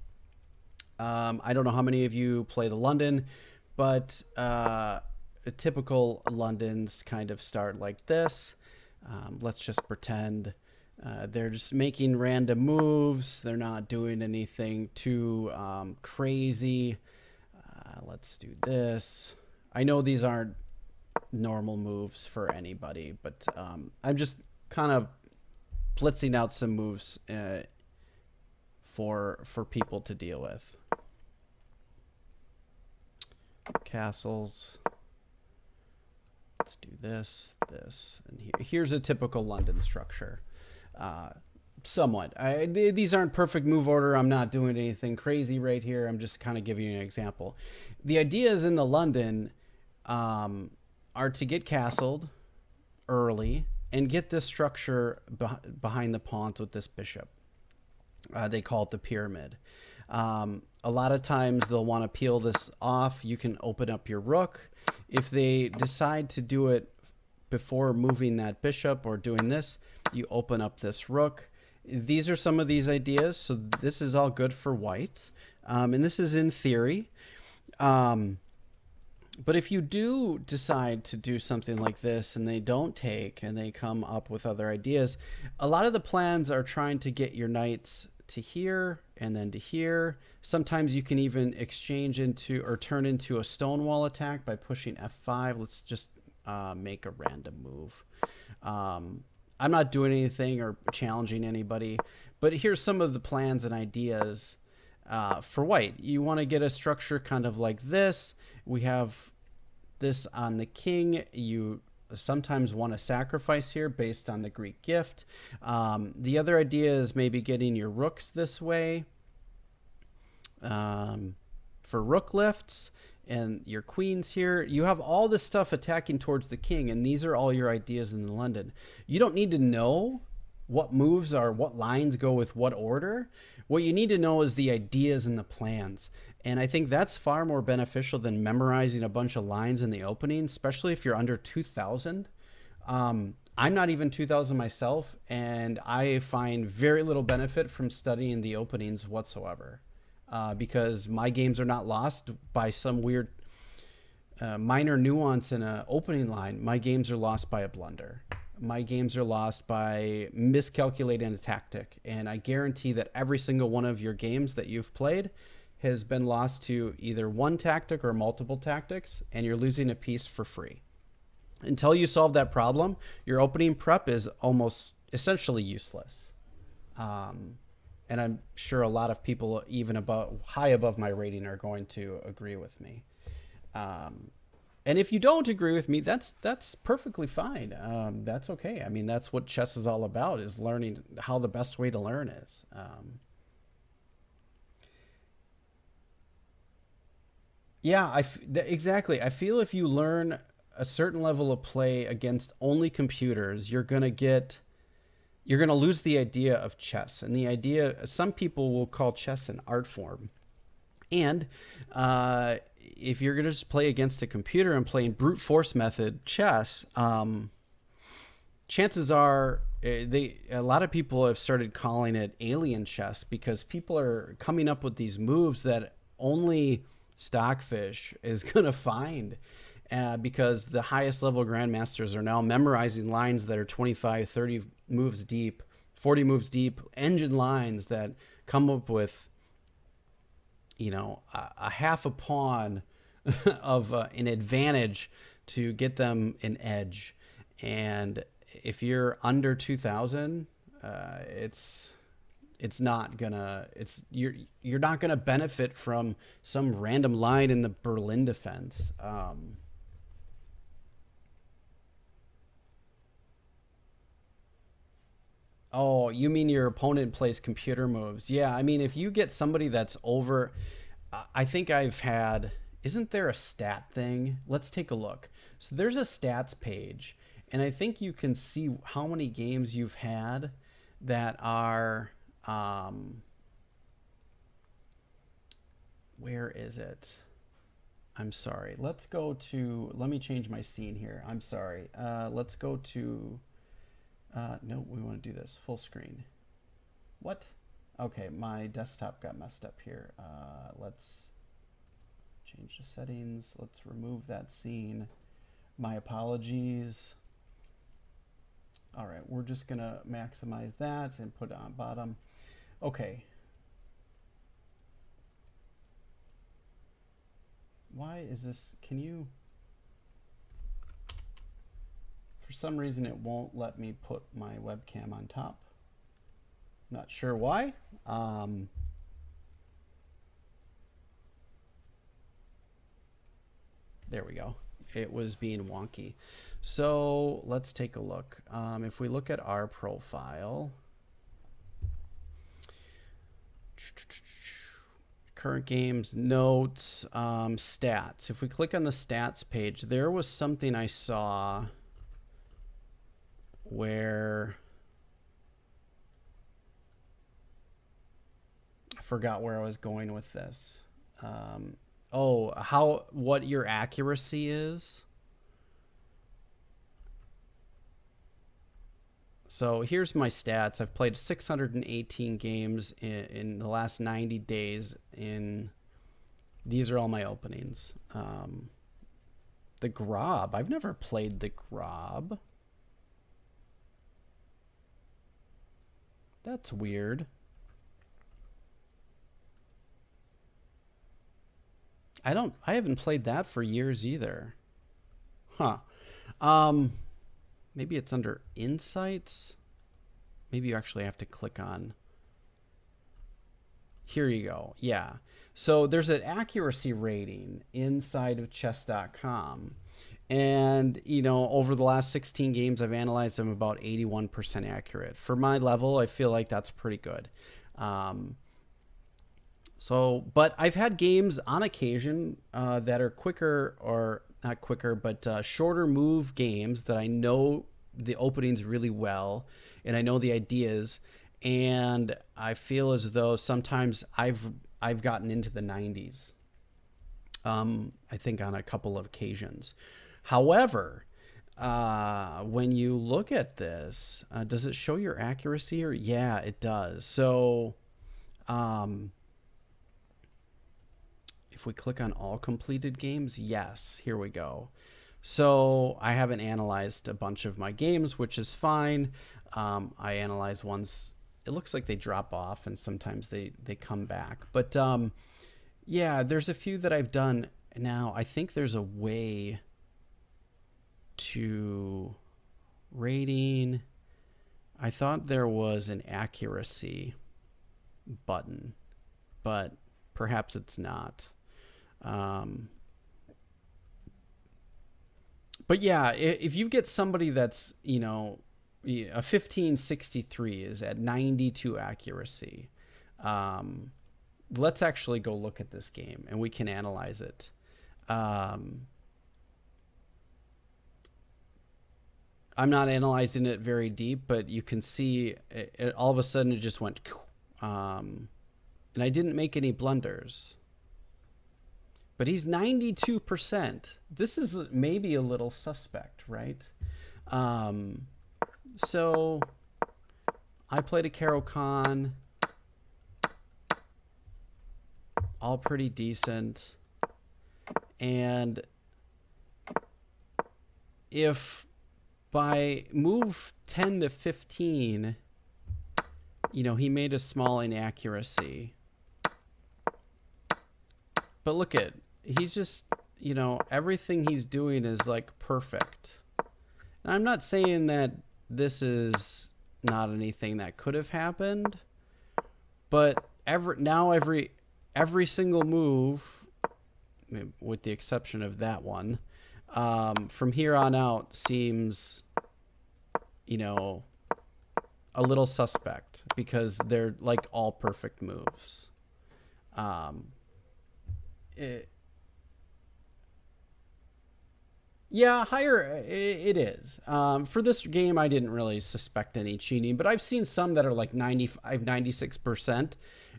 I don't know how many of you play the London, but typical Londons kind of start like this. Let's just pretend they're just making random moves. They're not doing anything too crazy. Let's do this. I know these aren't normal moves for anybody, but I'm just kind of blitzing out some moves for people to deal with. Castles. Let's do this, and here's a typical London structure. Somewhat. These aren't perfect move order. I'm not doing anything crazy right here. I'm just kind of giving you an example. The ideas in the London are to get castled early and get this structure behind the pawns with this bishop. They call it the pyramid. A lot of times they'll want to peel this off. You can open up your rook. If they decide to do it before moving that bishop or doing this, you open up this rook. These are some of these ideas. So this is all good for white. And this is in theory. But if you do decide to do something like this and they don't take and they come up with other ideas, a lot of the plans are trying to get your knights to here and then to here. Sometimes you can even exchange into or turn into a stonewall attack by pushing F5. Let's just make a random move. I'm not doing anything or challenging anybody, but here's some of the plans and ideas for white. You want to get a structure kind of like this. We have this on the king. You sometimes want to sacrifice here based on the Greek gift. The other idea is maybe getting your rooks this way for rook lifts, and your queens here. You have all this stuff attacking towards the king, and these are all your ideas in London. You don't need to know what moves are, what lines go with what order. What you need to know is the ideas and the plans. And I think that's far more beneficial than memorizing a bunch of lines in the opening, especially if you're under 2,000. I'm not even 2,000 myself, and I find very little benefit from studying the openings whatsoever, because my games are not lost by some weird minor nuance in an opening line. My games are lost by a blunder. My games are lost by miscalculating a tactic, and I guarantee that every single one of your games that you've played has been lost to either one tactic or multiple tactics, and you're losing a piece for free. Until you solve that problem, your opening prep is almost essentially useless. And I'm sure a lot of people, even high above my rating, are going to agree with me. And if you don't agree with me, that's perfectly fine. That's okay. I mean, that's what chess is all about, is learning how the best way to learn is. Yeah, exactly. I feel if you learn a certain level of play against only computers, you're gonna lose the idea of chess. And the idea, some people will call chess an art form. And if you're gonna just play against a computer and playing brute force method chess, chances are a lot of people have started calling it alien chess, because people are coming up with these moves that only Stockfish is gonna find, because the highest level grandmasters are now memorizing lines that are 25, 30 moves deep, 40 moves deep, engine lines that come up with, a half a pawn of an advantage to get them an edge. And if you're under 2,000, you're not gonna benefit from some random line in the Berlin defense. Oh, you mean your opponent plays computer moves? Yeah, I mean, if you get somebody that's over, I think I've had. Isn't there a stat thing? Let's take a look. So there's a stats page, and I think you can see how many games you've had that are. Where is it? I'm sorry. Let me change my scene here. I'm sorry. Let's go to, no, we want to do this full screen. What? Okay, my desktop got messed up here. Let's change the settings. Let's remove that scene. My apologies. All right, we're just gonna maximize that and put it on bottom. Okay. Why is this? For some reason it won't let me put my webcam on top. Not sure why. Um, there we go. It was being wonky. So let's take a look. If we look at our profile, current games, notes, stats. If we click on the stats page, there was something I saw where I forgot where I was going with this. What your accuracy is. So here's my stats. I've played 618 games in the last 90 days. These are all my openings. The Grob. I've never played the Grob. That's weird. I haven't played that for years either. Huh. Um, Maybe it's under insights. Maybe you actually have to click on. Here you go. Yeah. So there's an accuracy rating inside of chess.com. And, over the last 16 games, I've analyzed them about 81% accurate. For my level, I feel like that's pretty good. But I've had games on occasion that are quicker, or not quicker, but shorter move games that I know the openings really well and I know the ideas, and I feel as though sometimes I've gotten into the 90s. I think on a couple of occasions. However, when you look at this, does it show your accuracy? Or yeah, it does. So if we click on all completed games, yes, here we go. So I haven't analyzed a bunch of my games, which is fine. I analyze ones. It looks like they drop off and sometimes they come back. But yeah, there's a few that I've done now. I think there's a way to rating. I thought there was an accuracy button, but perhaps it's not. But yeah, if you get somebody that's, a 1563 is at 92 accuracy. Let's actually go look at this game and we can analyze it. I'm not analyzing it very deep, but you can see all of a sudden it just went, and I didn't make any blunders. But he's 92%. This is maybe a little suspect, right? So I played a Caro-Kann. All pretty decent. And if by move 10 to 15, he made a small inaccuracy. But look at, he's just, everything he's doing is like perfect. And I'm not saying that this is not anything that could have happened, but every single move, with the exception of that one, from here on out seems, a little suspect because they're like all perfect moves. Yeah, higher it is. For this game, I didn't really suspect any cheating, but I've seen some that are like 95, 96%,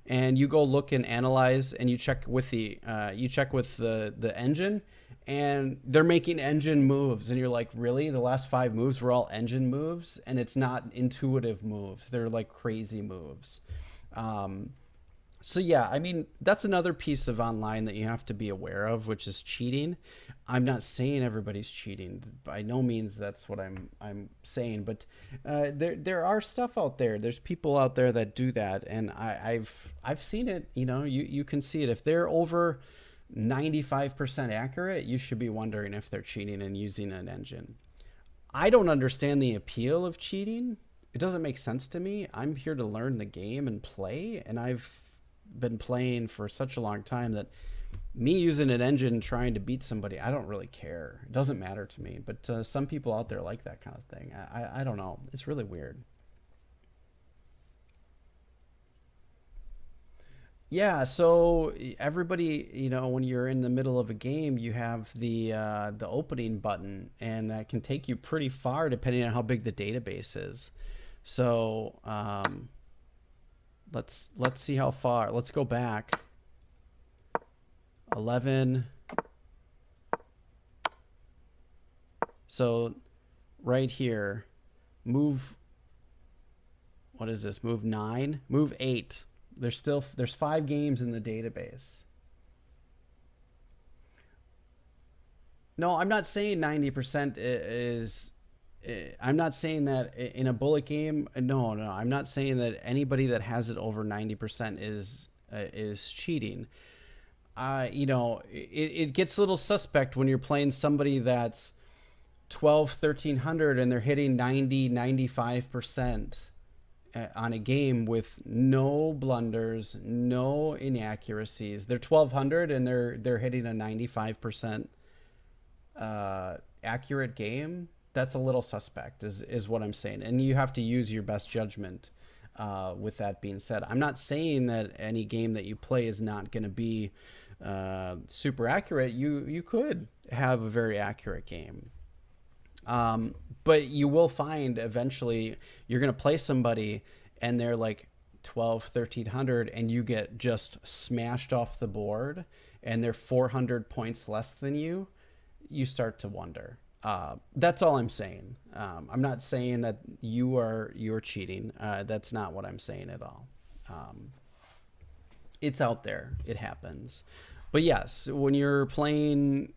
and you go look and analyze, and you check with the engine, and they're making engine moves, and you're like, really? The last 5 moves were all engine moves, and it's not intuitive moves. They're like crazy moves. So yeah, I mean, that's another piece of online that you have to be aware of, which is cheating. I'm not saying everybody's cheating. By no means that's what I'm saying, but there are stuff out there. There's people out there that do that, and I've seen it. You can see it. If they're over 95% accurate, you should be wondering if they're cheating and using an engine. I don't understand the appeal of cheating. it doesn't make sense to me. I'm here to learn the game and play, and I've been playing for such a long time that me using an engine trying to beat somebody, I don't really care. It doesn't matter to me. But some people out there like that kind of thing. I don't know. It's really weird. Yeah, so everybody, when you're in the middle of a game, you have the opening button, and that can take you pretty far depending on how big the database is. So let's see how far. Let's go back. 11. So right here, move. What is this? Move 9. Move 8. There's 5 games in the database. No, I'm not saying 90% is. I'm not saying that in a bullet game. No, no, I'm not saying that anybody that has it over 90% is cheating. It gets a little suspect when you're playing somebody that's 12, 1300 and they're hitting 90, 95% on a game with no blunders, no inaccuracies. They're 1200 and they're hitting a 95% accurate game. That's a little suspect, is what I'm saying. And you have to use your best judgment. With that being said, I'm not saying that any game that you play is not going to be super accurate. You could have a very accurate game. But you will find eventually you're going to play somebody and they're like 12, 1300, and you get just smashed off the board and they're 400 points less than you. You start to wonder. That's all I'm saying. I'm not saying that you're cheating. That's not what I'm saying at all. It's out there. It happens. But yes, when you're playing,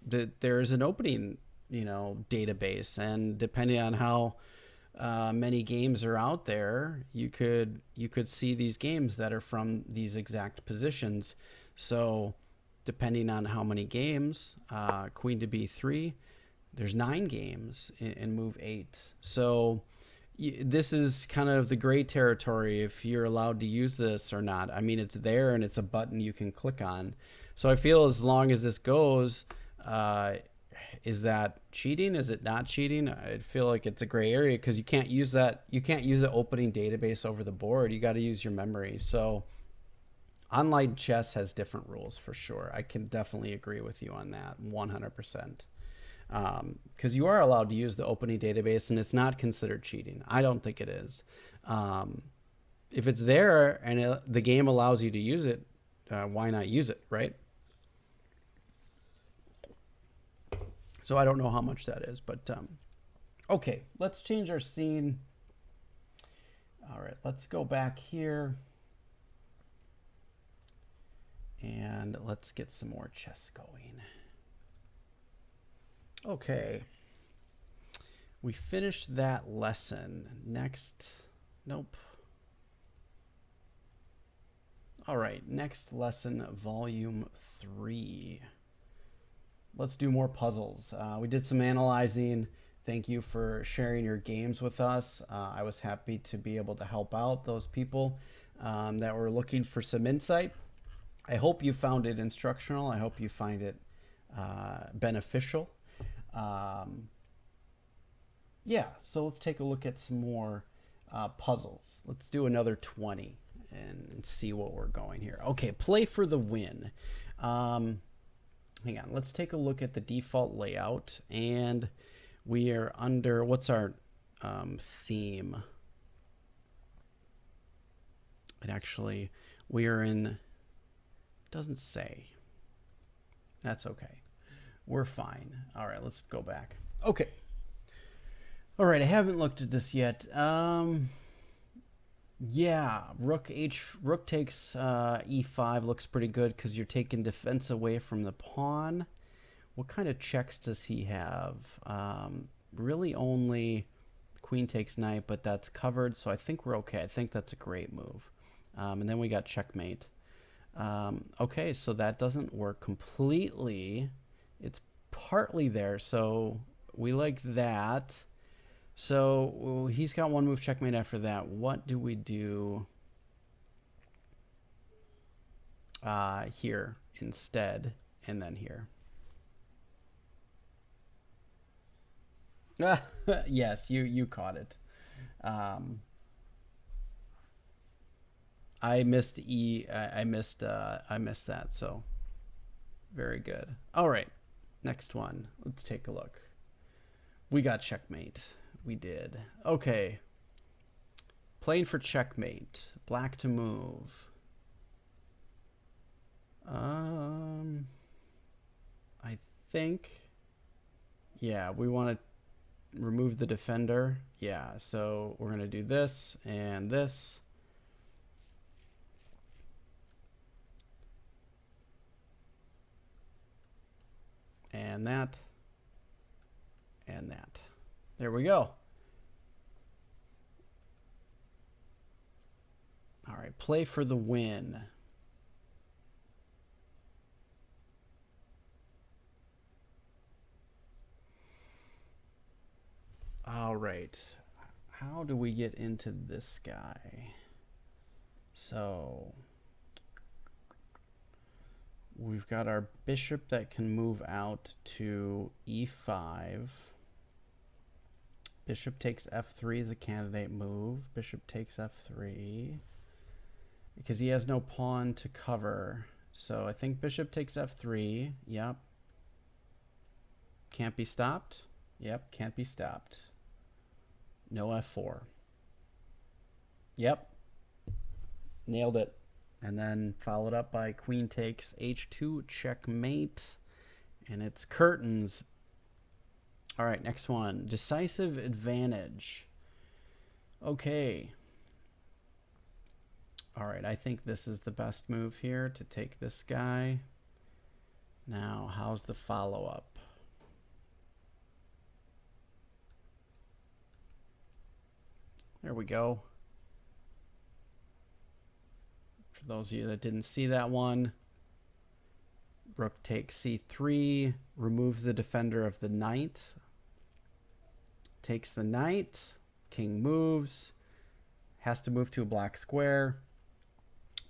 there's an opening, database, and depending on how many games are out there, you could see these games that are from these exact positions. So depending on how many games, queen to b3, there's 9 games in move 8. So this is kind of the gray territory if you're allowed to use this or not. I mean, it's there and it's a button you can click on. So I feel as long as this goes, is that cheating? Is it not cheating? I feel like it's a gray area because you can't use that. You can't use the opening database over the board. You got to use your memory. So online chess has different rules for sure. I can definitely agree with you on that 100%. Because you are allowed to use the opening database and it's not considered cheating. I don't think it is. If it's there and the game allows you to use it, why not use it, right? So I don't know how much that is, but okay, let's change our scene. All right, let's go back here and let's get some more chess going. Okay, we finished that lesson. Next, nope. All right, next lesson, volume 3. Let's do more puzzles. We did some analyzing. Thank you for sharing your games with us. I was happy to be able to help out those people that were looking for some insight. I hope you found it instructional. I hope you find it beneficial. Yeah, so let's take a look at some more puzzles. Let's do another 20 and see what we're going here. Okay, play for the win. Hang on, let's take a look at the default layout, and we are under, what's our theme? It actually, we are in, doesn't say. That's okay. We're fine. All right, let's go back. Okay. All right, I haven't looked at this yet. Yeah, rook takes e5 looks pretty good because you're taking defense away from the pawn. What kind of checks does he have? Really only queen takes knight, but that's covered, so I think we're okay. I think that's a great move. And then we got checkmate. Okay, so that doesn't work completely. It's partly there, so we like that. So he's got one move checkmate after that. What do we do here instead, and then here? Yes, you caught it. Um, I missed I missed that. So very good. All right, next one. Let's take a look. We got checkmate. We did. Okay. Playing for checkmate. Black to move. I think. Yeah, we want to remove the defender. Yeah, so we're gonna do this and this. And that. And that. There we go. All right, play for the win. All right. How do we get into this guy? So we've got our bishop that can move out to e5. Bishop takes f3 is a candidate move. Bishop takes f3 because he has no pawn to cover. So I think bishop takes f3. Yep. Can't be stopped. Yep, can't be stopped. No f4. Yep. Nailed it. And then followed up by queen takes h2, checkmate. And it's curtains. All right, next one. Decisive advantage. Okay. All right, I think this is the best move here to take this guy. Now, how's the follow-up? There we go. For those of you that didn't see that one, rook takes c3, removes the defender of the knight, takes the knight, king moves, has to move to a black square,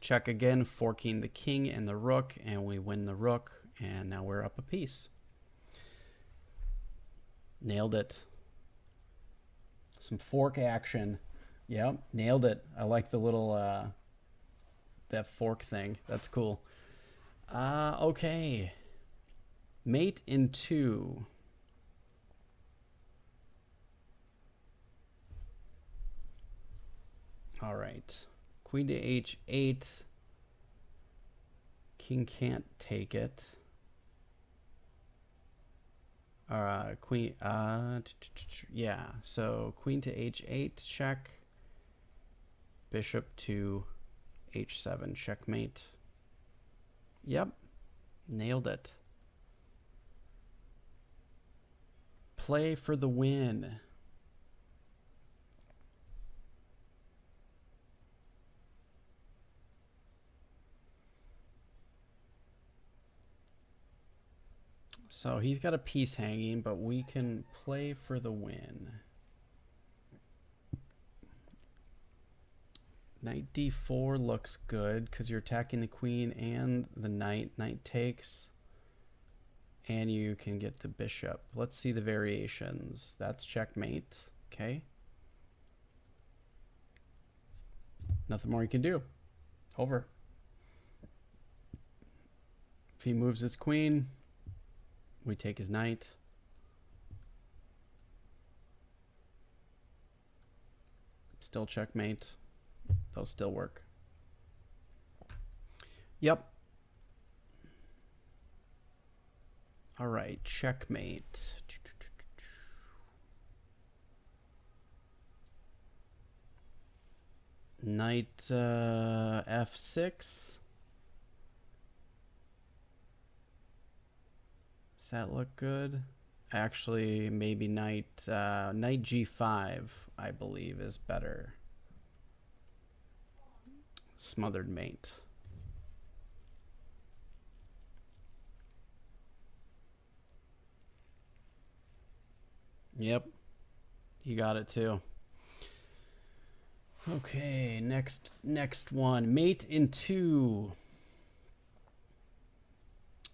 check again, forking the king and the rook, and we win the rook, and now we're up a piece. Nailed it. Some fork action. Yep, nailed it. I like the little that fork thing. That's cool. Okay. Mate in 2. All right. Queen to h8. King can't take it. Queen, yeah. So queen to h8, check. Bishop to h7, checkmate. Yep. Nailed it. Play for the win. So he's got a piece hanging, but we can play for the win. Knight d4 looks good because you're attacking the queen and the knight. Knight takes. And you can get the bishop. Let's see the variations. That's checkmate. Okay. Nothing more you can do. Over. If he moves his queen, we take his knight. Still checkmate. They'll still work. Yep. All right, checkmate. Knight f6. Does that look good? Actually, maybe knight g5, I believe, is better. Smothered mate. Yep. You got it too. Okay, next one. Mate in 2.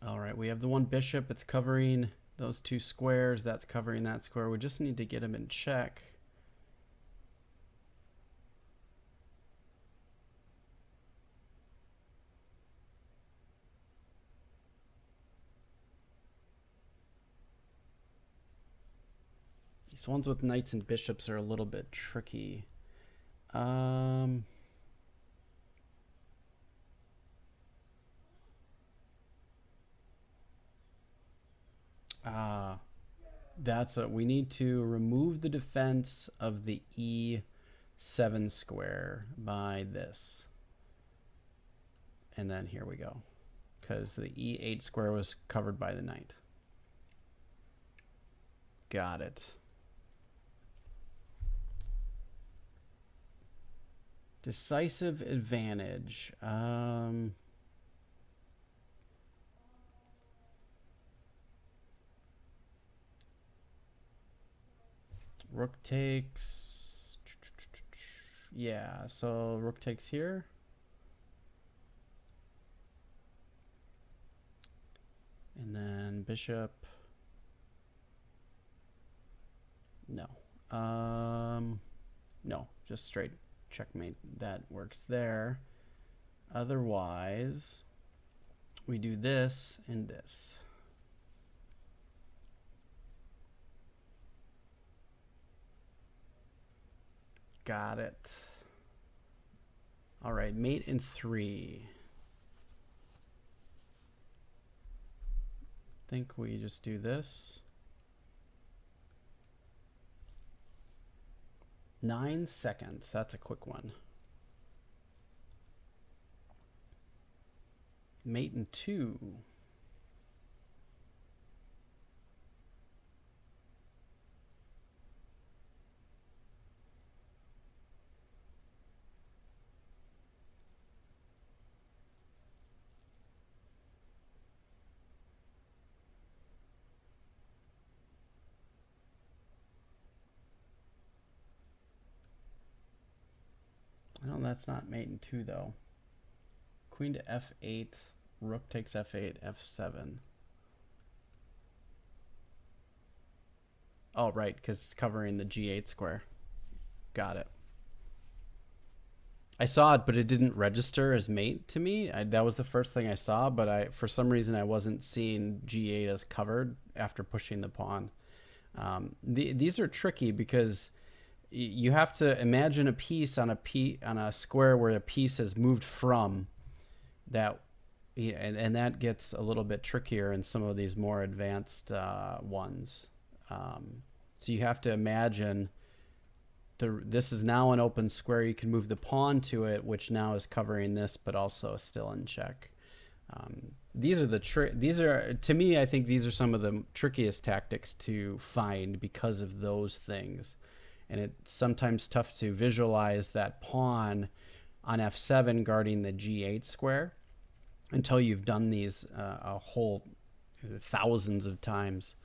All right, we have the one bishop. It's covering those 2 squares. That's covering that square. We just need to get him in check. These ones with knights and bishops are a little bit tricky. That's we need to remove the defense of the E7 square by this. And then here we go. Because the E8 square was covered by the knight. Got it. Decisive advantage. Rook takes. Yeah, so rook takes here. And then bishop. No. No, just straight checkmate. That works there. Otherwise, we do this and this. Got it. All right, mate in 3. I think we just do this. 9 seconds. That's a quick one. Mate in 2. No, that's not mate in 2 though. Queen to F8. Rook takes F8, F7. Oh, right, because it's covering the G8 square. Got it. I saw it, but it didn't register as mate to me. That was the first thing I saw, but for some reason I wasn't seeing G8 as covered after pushing the pawn. These are tricky because you have to imagine a piece on a square where a piece has moved from that, and that gets a little bit trickier in some of these more advanced ones. So you have to imagine this is now an open square. You can move the pawn to it, which now is covering this, but also still in check. These are to me, I think these are some of the trickiest tactics to find because of those things. And it's sometimes tough to visualize that pawn on F7 guarding the G8 square until you've done these a whole thousands of times.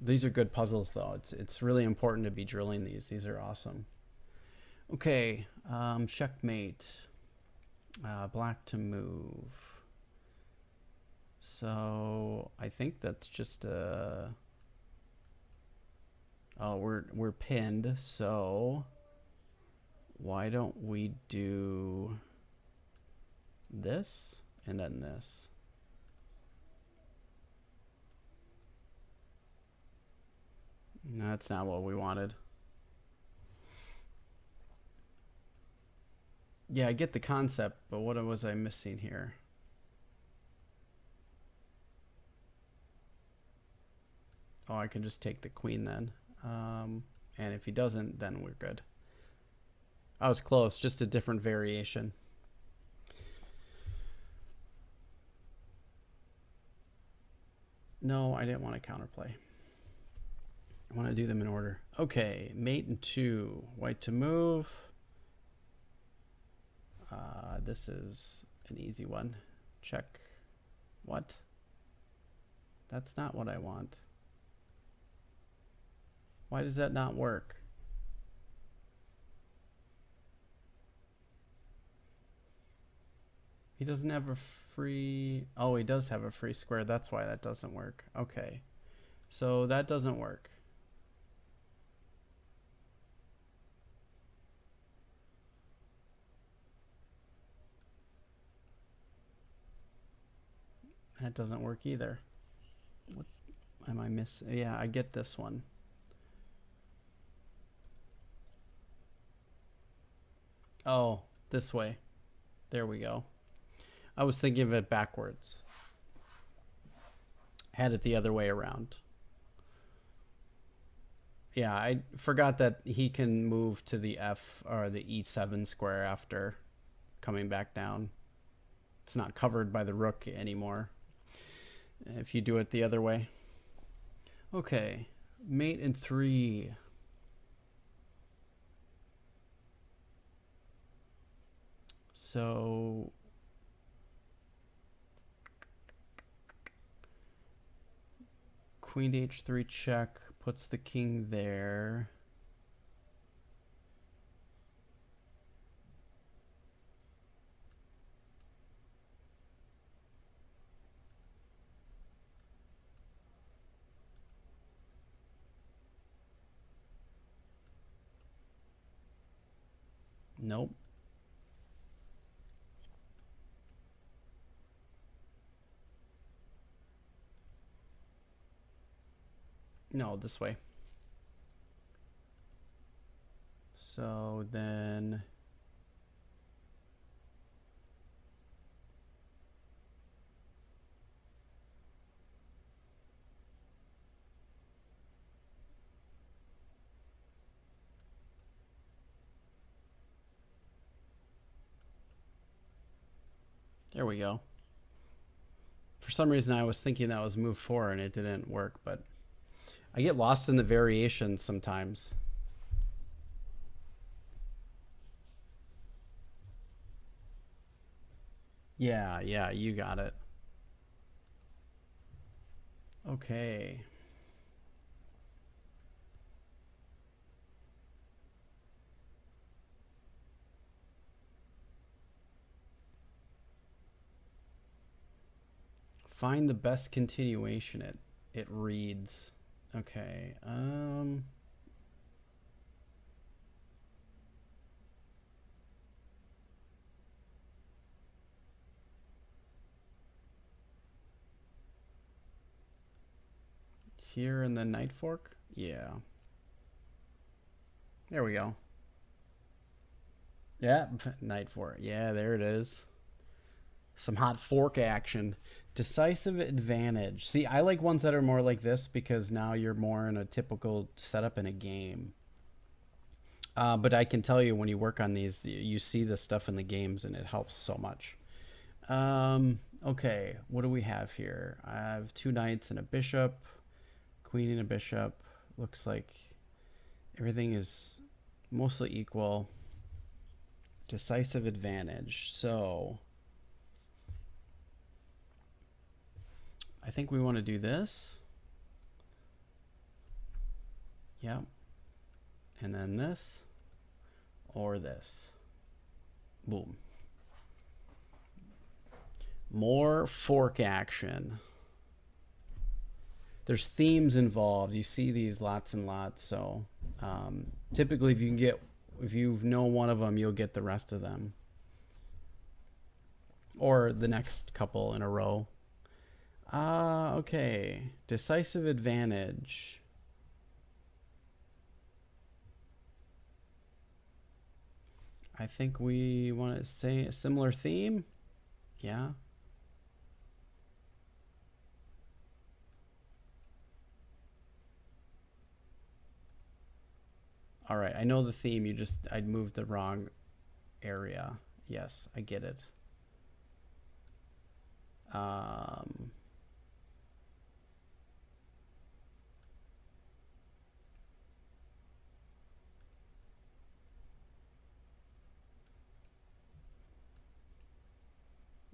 These are good puzzles, though. It's really important to be drilling these. These are awesome. Okay, checkmate. Black to move. So I think that's just a... Oh, we're pinned, so why don't we do this and then this? No, that's not what we wanted. Yeah, I get the concept, but what was I missing here? Oh, I can just take the queen then. And if he doesn't, then we're good. I was close, just a different variation. No, I didn't want to counterplay. I want to do them in order. Okay, mate in 2. White to move. This is an easy one. Check. What? That's not what I want. Why does that not work? He doesn't have a free... Oh, he does have a free square. That's why that doesn't work. Okay. So that doesn't work. That doesn't work either. What am I missing? Yeah, I get this one. Oh, this way. There we go. I was thinking of it backwards. Had it the other way around. Yeah, I forgot that he can move to the F or the E7 square after coming back down. It's not covered by the rook anymore if you do it the other way. Okay, mate in 3. So queen to h3 check puts the king there. Nope. No, this way. So then there we go. For some reason I was thinking that was move 4 and it didn't work, but I get lost in the variations sometimes. Yeah, you got it. Okay. Find the best continuation it reads. Okay. Here in the Knight Fork? Yeah. There we go. Yeah, Knight Fork. Yeah, there it is. Some hot fork action. Decisive advantage. See, I like ones that are more like this because now you're more in a typical setup in a game. But I can tell you when you work on these, you see the stuff in the games and it helps so much. Okay, what do we have here? I have 2 knights and a bishop, queen and a bishop. Looks like everything is mostly equal. Decisive advantage. So I think we want to do this. Yep. And then this or this. Boom. More fork action. There's themes involved. You see these lots and lots. So typically, if you know one of them, you'll get the rest of them, or the next couple in a row. Okay. Decisive advantage. I think we want to say a similar theme. Yeah. All right, I know the theme. I'd moved the wrong area. Yes, I get it.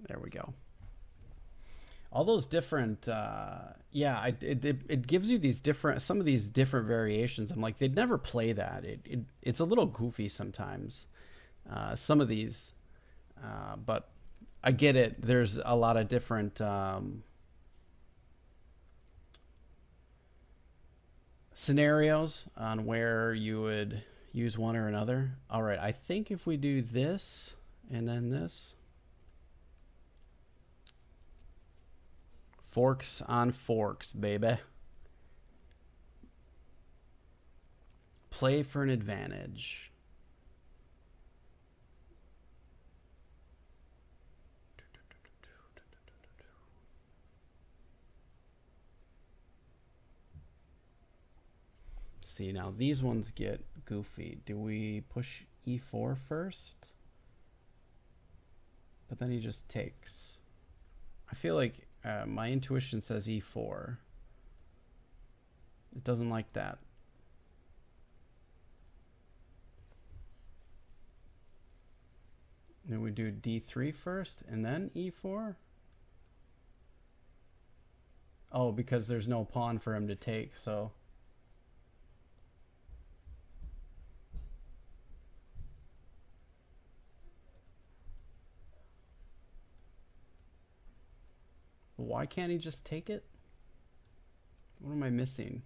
There we go. All those different, yeah, it gives you these different, some of these different variations. I'm like, they'd never play that. It's a little goofy sometimes, some of these, but I get it. There's a lot of different scenarios on where you would use one or another. All right, I think if we do this and then this, forks on forks, baby. Play for an advantage. See, now these ones get goofy. Do we push e4 first? But then he just takes. I feel like my intuition says e4. It doesn't like that. Then we do d3 first and then e4. Oh, because there's no pawn for him to take, so. Why can't he just take it? What am I missing?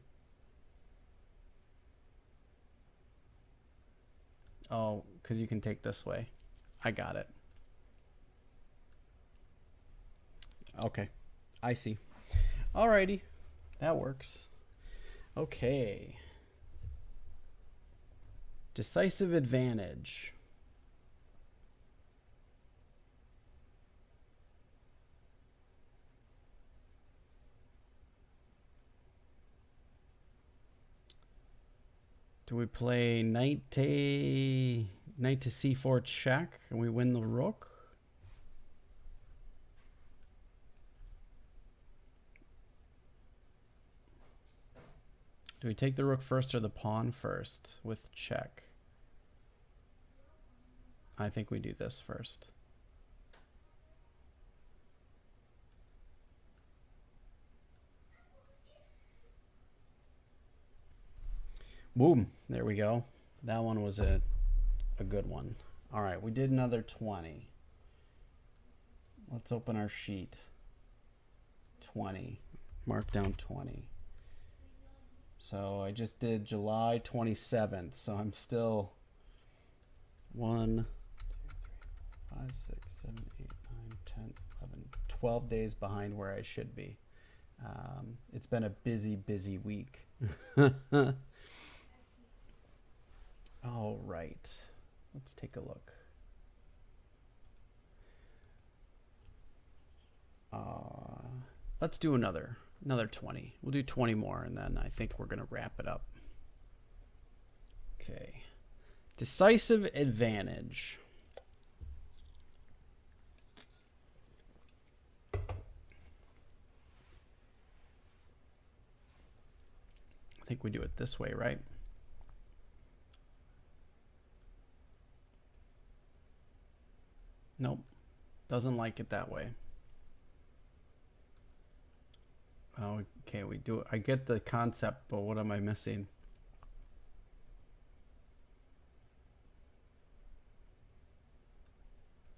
Oh, because you can take this way. I got it. Okay, I see. Alrighty, that works. Okay. Decisive advantage. Do we play knight to c4 check and we win the rook? Do we take the rook first or the pawn first with check? I think we do this first. Boom, there we go. That one was a good one. All right, we did another 20. Let's open our sheet. 20, mark down 20. So I just did July 27th, so I'm still 1, 2, 3, 4, 5, 6, 7, 8, 9, 10, 11, 12 days behind where I should be. It's been a busy week. All right, let's take a look. Let's do another 20. We'll do 20 more, and then I think we're gonna wrap it up. Okay, decisive advantage. I think we do it this way, right? Nope, doesn't like it that way. Oh, okay, we do it. I get the concept, but what am I missing?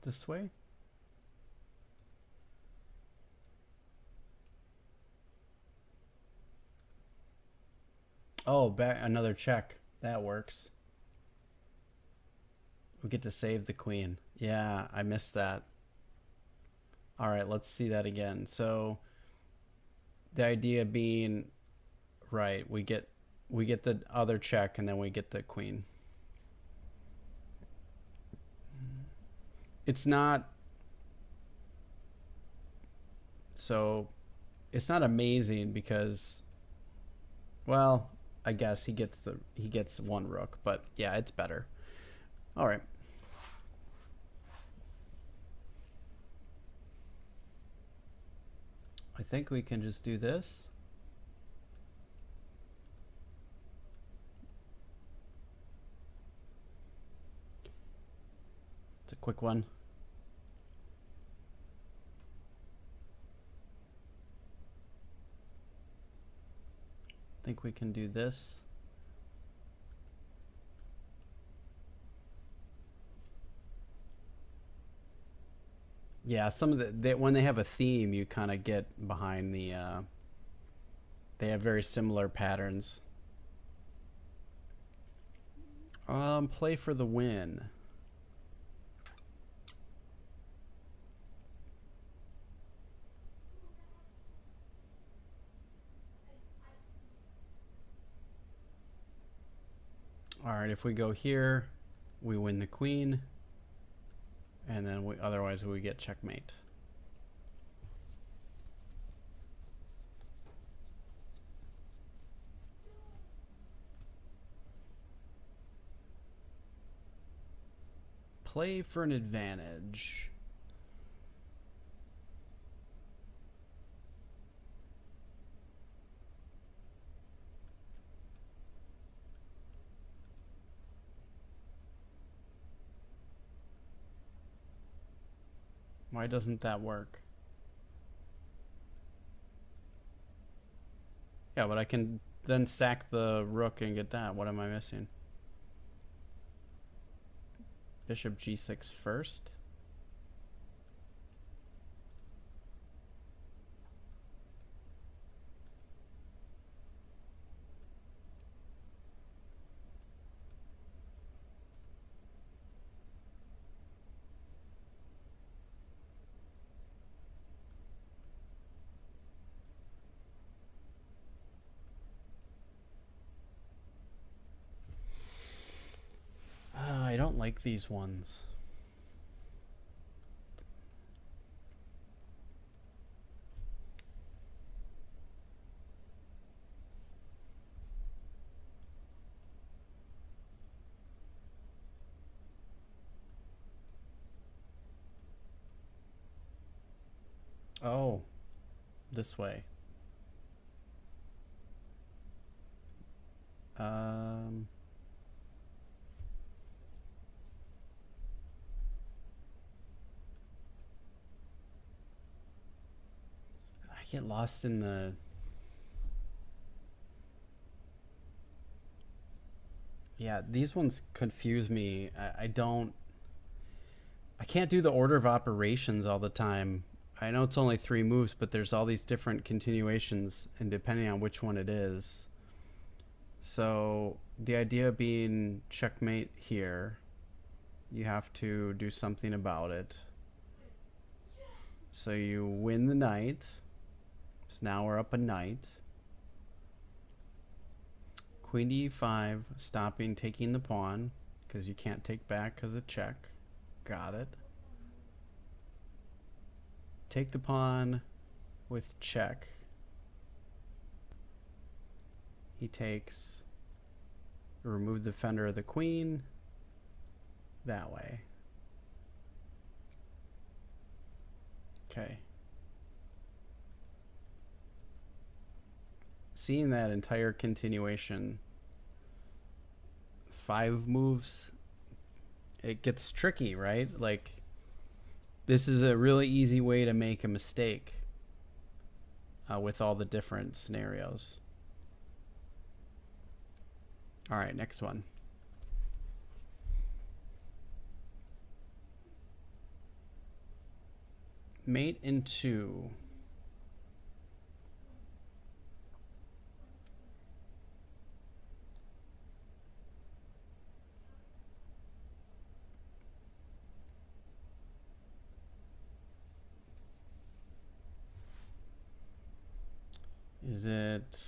This way? Oh, back another check. That works. We get to save the queen. Yeah, I missed that. All right, let's see that again. So the idea being, right, we get the other check and then we get the queen. It's not, so it's not amazing because, well, I guess he gets one rook, but yeah, it's better. All right. I think we can just do this. It's a quick one. we can do this. Yeah, some of when they have a theme, you kind of get behind the. They have very similar patterns. Play for the win. All right, if we go here, we win the queen, and then otherwise we get checkmate. Play for an advantage. Why doesn't that work? Yeah, but I can then sack the rook and get that. What am I missing? Bishop g6 first. I don't like these ones. Oh, this way. I get lost in the... Yeah, these ones confuse me. I can't do the order of operations all the time. I know it's only 3 moves, but there's all these different continuations, and depending on which one it is. So the idea being checkmate here, you have to do something about it. So you win the knight. So now we're up a knight. Queen to e5, stopping taking the pawn, because you can't take back because of check. Got it. Take the pawn with check. He takes, remove the defender of the queen, that way. Okay. Seeing that entire continuation, 5 moves, it gets tricky, right? Like, this is a really easy way to make a mistake with all the different scenarios. All right, next one. Mate in 2. Is it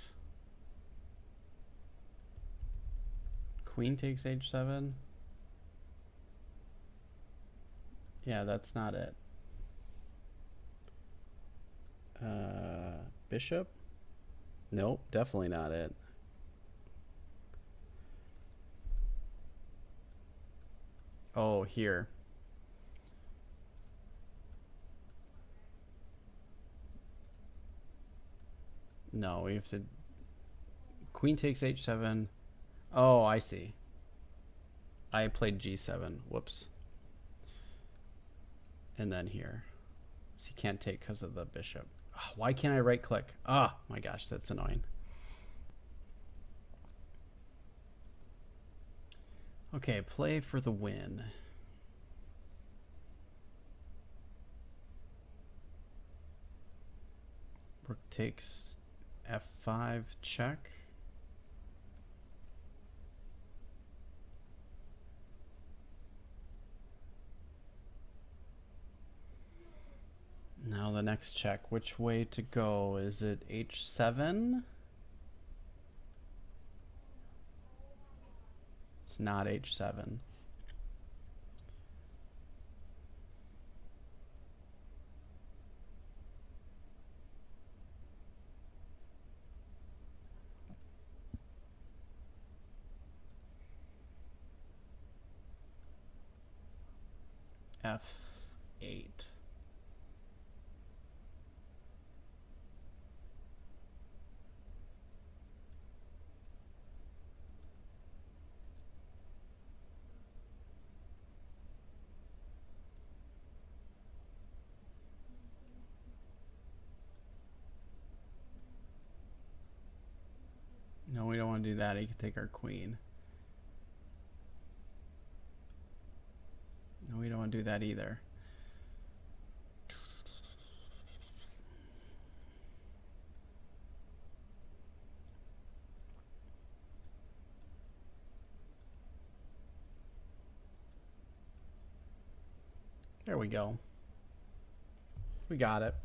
queen takes h7? Yeah, that's not it. Bishop? Nope, definitely not it. Oh, here. No, we have to... Queen takes h7. Oh, I see. I played g7. Whoops. And then here. So you can't take because of the bishop. Oh, why can't I right click? Oh my gosh, that's annoying. Okay, play for the win. Rook takes f5 check. Now the next check. Which way to go? Is it h7? It's not h7. f8. No, we don't want to do that. He can take our queen. No, we don't want to do that either. There we go. We got it.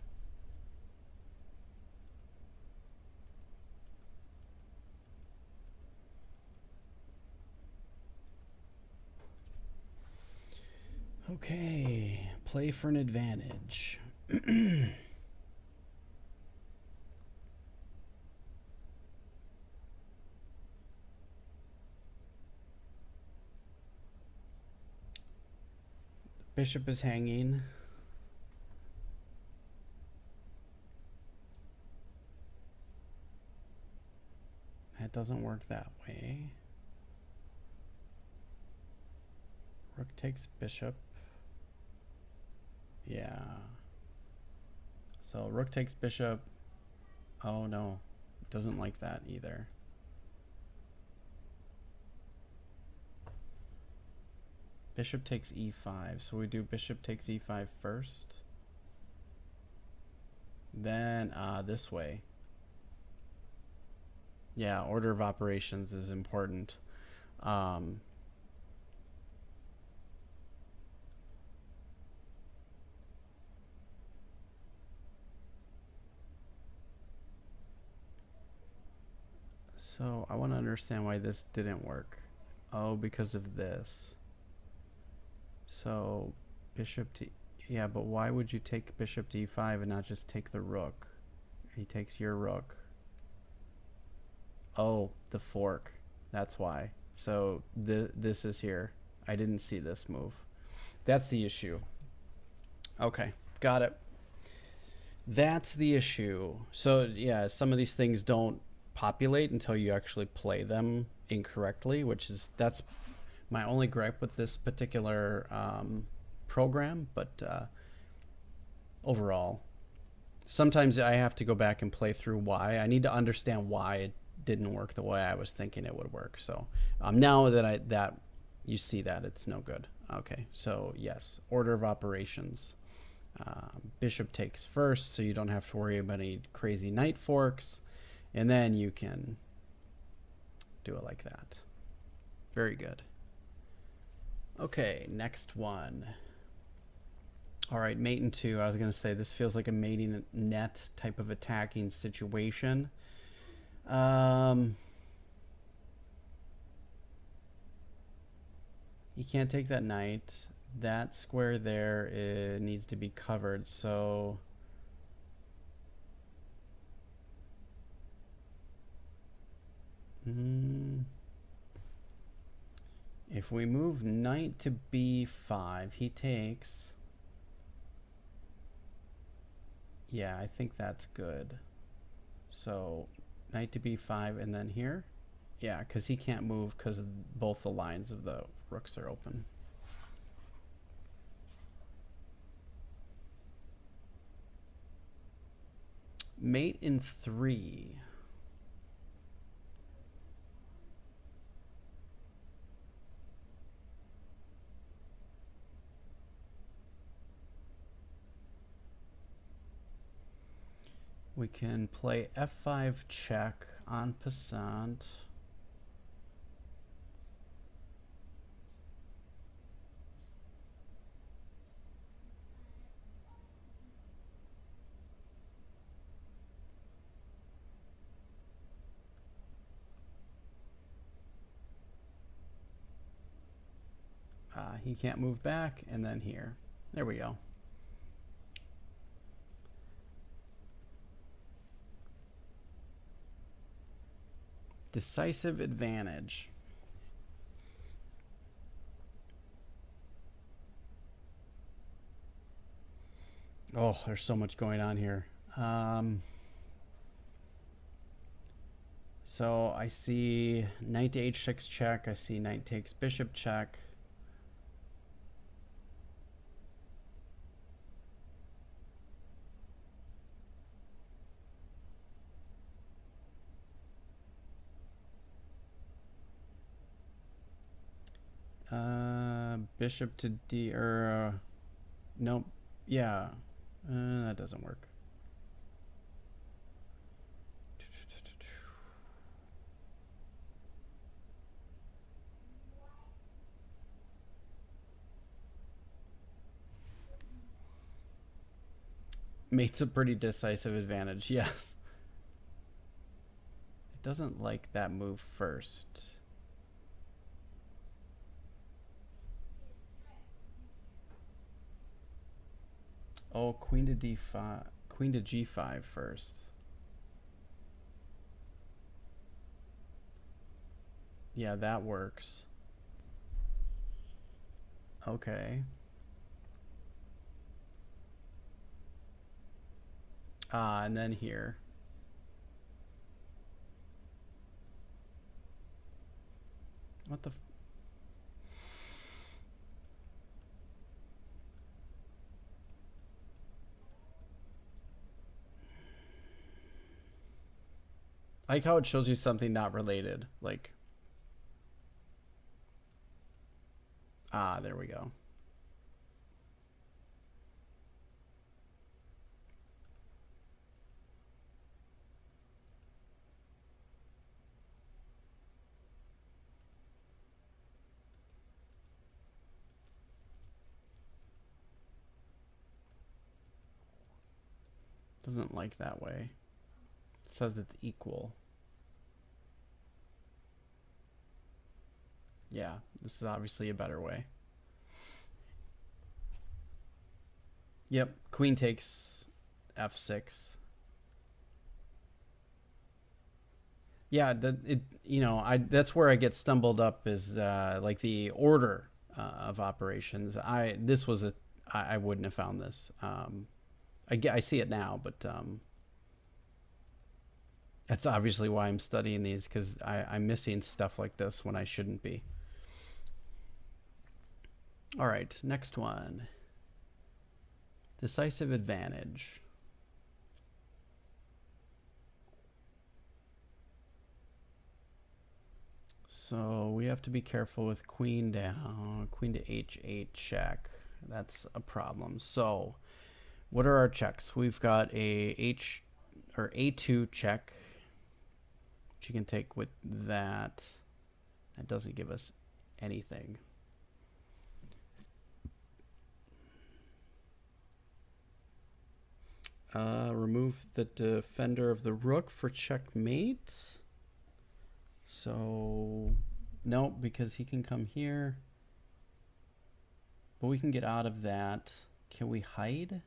Okay, play for an advantage. Bishop is hanging. That doesn't work that way. Rook takes bishop. Yeah. So rook takes bishop. Oh no, doesn't like that either. Bishop takes e5. So we do bishop takes e5 first. Then this way. Yeah, order of operations is important. So I want to understand why this didn't work. Oh, because of this. So bishop to, yeah, but why would you take bishop to e5 and not just take the rook? He takes your rook. Oh, the fork. That's why. So this is here. I didn't see this move. That's the issue. Okay, got it. That's the issue. So yeah, some of these things don't populate until you actually play them incorrectly, that's my only gripe with this particular program. But overall, sometimes I have to go back and play through why. I need to understand why it didn't work the way I was thinking it would work. So now that you see that, it's no good. Okay, so yes, order of operations. Bishop takes first, so you don't have to worry about any crazy knight forks, and then you can do it like that. Very good. Okay, next one. All right, mate in 2. I was going to say this feels like a mating net type of attacking situation. You can't take that knight. That square there, it needs to be covered, so if we move knight to b5, he takes. Yeah, I think that's good. So knight to b5 and then here. Yeah, because he can't move because both the lines of the rooks are open. Mate in 3. We can play f5 check en passant. He can't move back, and then here. There we go. Decisive advantage. Oh, there's so much going on here. So I see knight to h6 check. I see knight takes bishop check. Bishop to d, or nope. Yeah, that doesn't work. Mate's a pretty decisive advantage, yes. It doesn't like that move first. Oh, queen to d5, queen to g5 first. Yeah, that works. Okay. And then here. What the I like how it shows you something not related. Like, there we go. Doesn't like that way. It says it's equal. Yeah, this is obviously a better way. Yep, queen takes f6. Yeah, that's where I get stumbled up is like the order of operations. I wouldn't have found this. I see it now, but that's obviously why I'm studying these, because I'm missing stuff like this when I shouldn't be. All right, next one. Decisive advantage. So we have to be careful with queen down, queen to h8 check. That's a problem. So what are our checks? We've got a a2 check, which you can take with that. That doesn't give us anything. Remove the defender of the rook for checkmate. So, nope, because he can come here. But we can get out of that. Can we hide?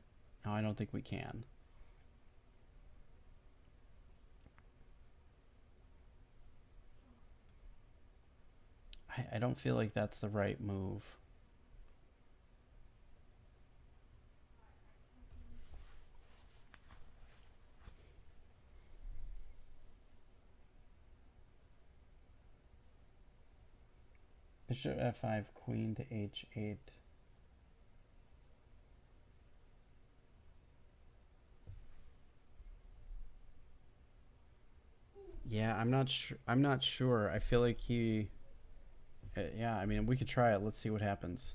No, I don't think we can. I don't feel like that's the right move. Bishop f5, queen to h8. Yeah, I'm not sure. I feel like he. Yeah, I mean, we could try it. Let's see what happens.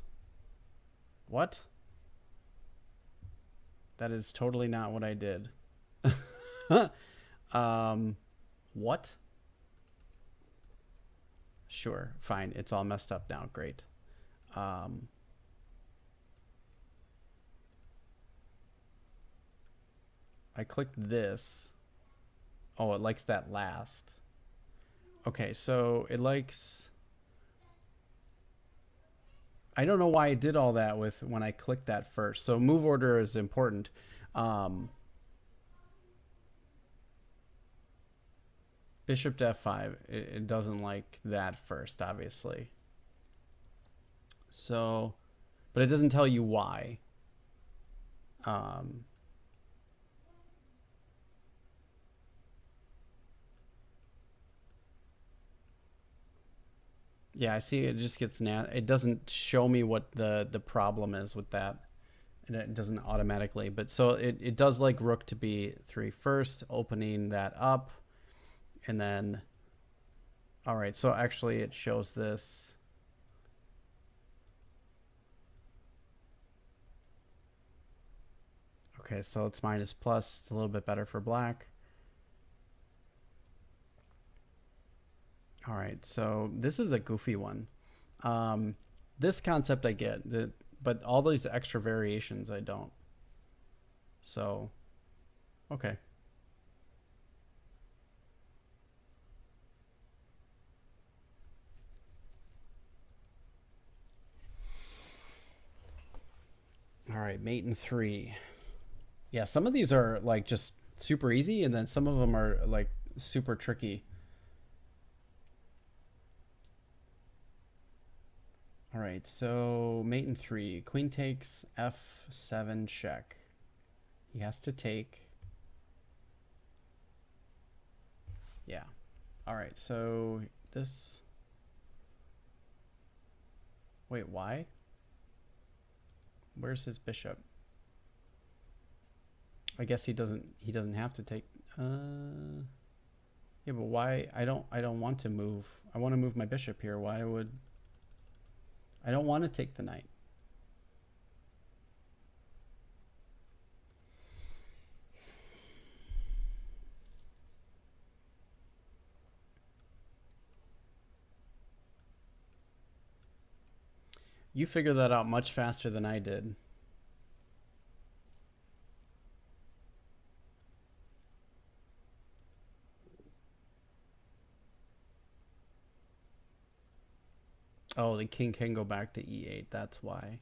What? That is totally not what I did. What? Sure, fine. It's all messed up now. Great. Um, I clicked this. Oh, it likes that last. Okay, so it likes. I don't know why I did all that with when I clicked that first. So move order is important. Um, Bishop to f5. It doesn't like that first, obviously. So, but it doesn't tell you why. Um, yeah, I see. It just gets it doesn't show me what the problem is with that, and it doesn't automatically. But so it does like rook to b3 first, opening that up, and then. All right. So actually, it shows this. Okay, so it's minus plus. It's a little bit better for black. All right, so this is a goofy one. Um, this concept I get, but all these extra variations I don't. So, okay. All right, mate in three. Yeah, some of these are like just super easy, and then some of them are like super tricky. All right, so mate in three. Queen takes f7 check. He has to take. Yeah. All right, so this. Wait, why? Where's his bishop? I guess he doesn't have to take yeah, but why I don't want to move. I want to move my bishop here. Why would I don't want to take the knight. You figured that out much faster than I did. Oh, the king can go back to e8. That's why.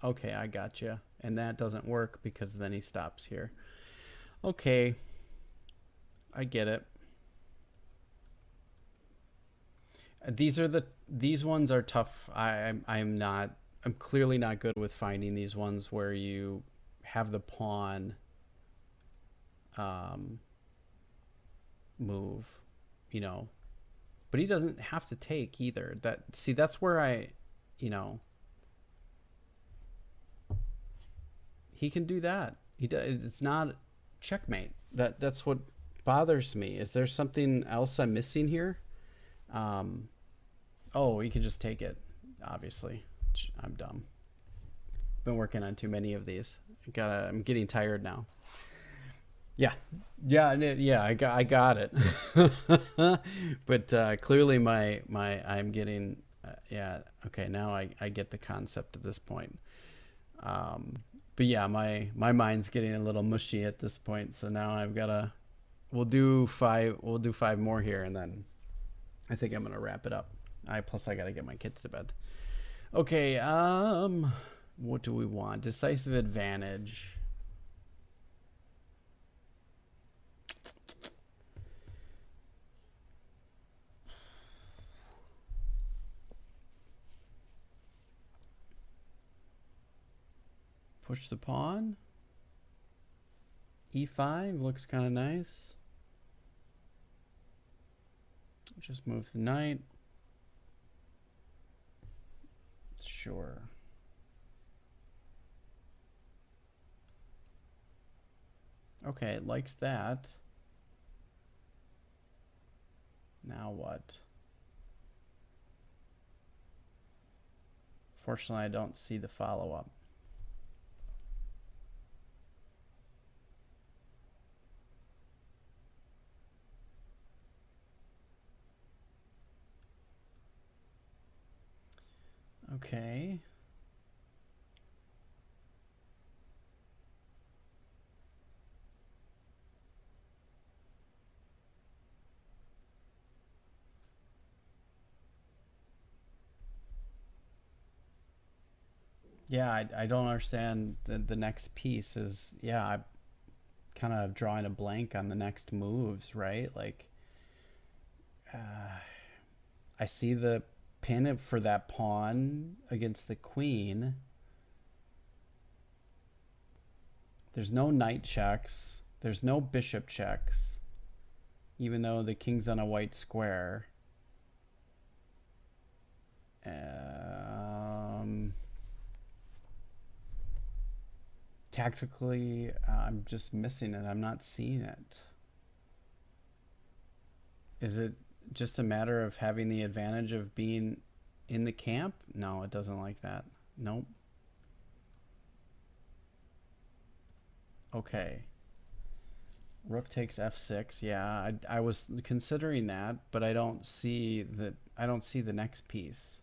Okay, I got you. And that doesn't work because then he stops here. Okay, I get it. These ones are tough. I'm clearly not good with finding these ones where you have the pawn um, move, you know. But he doesn't have to take either. That's where you know, he can do that. He does. It's not checkmate. That's what bothers me. Is there something else I'm missing here? Um, oh, he can just take it. Obviously, I'm dumb. Been working on too many of these. I'm getting tired now. Yeah, yeah. I got it. But clearly, I'm getting. Yeah. Okay. Now I get the concept at this point. Um, but yeah, my mind's getting a little mushy at this point. So now I've gotta. We'll do five. We'll do five more here, and then I think I'm gonna wrap it up. I gotta get my kids to bed. Okay. What do we want? Decisive advantage. Push the pawn. E5 looks kind of nice. Just move the knight. Sure. Okay, it likes that. Now what? Fortunately, I don't see the follow-up. Okay. Yeah, I don't understand the next piece is, yeah, I'm kind of drawing a blank on the next moves, right? Like, I see the pin for that pawn against the queen. There's no knight checks. There's no bishop checks, even though the king's on a white square. Um, Tactically, I'm just missing it. I'm not seeing it. Is it just a matter of having the advantage of being in the camp? No, it doesn't like that. Nope. Okay. Rook takes f6. Yeah, I was considering that, but I don't see that. I don't see the next piece.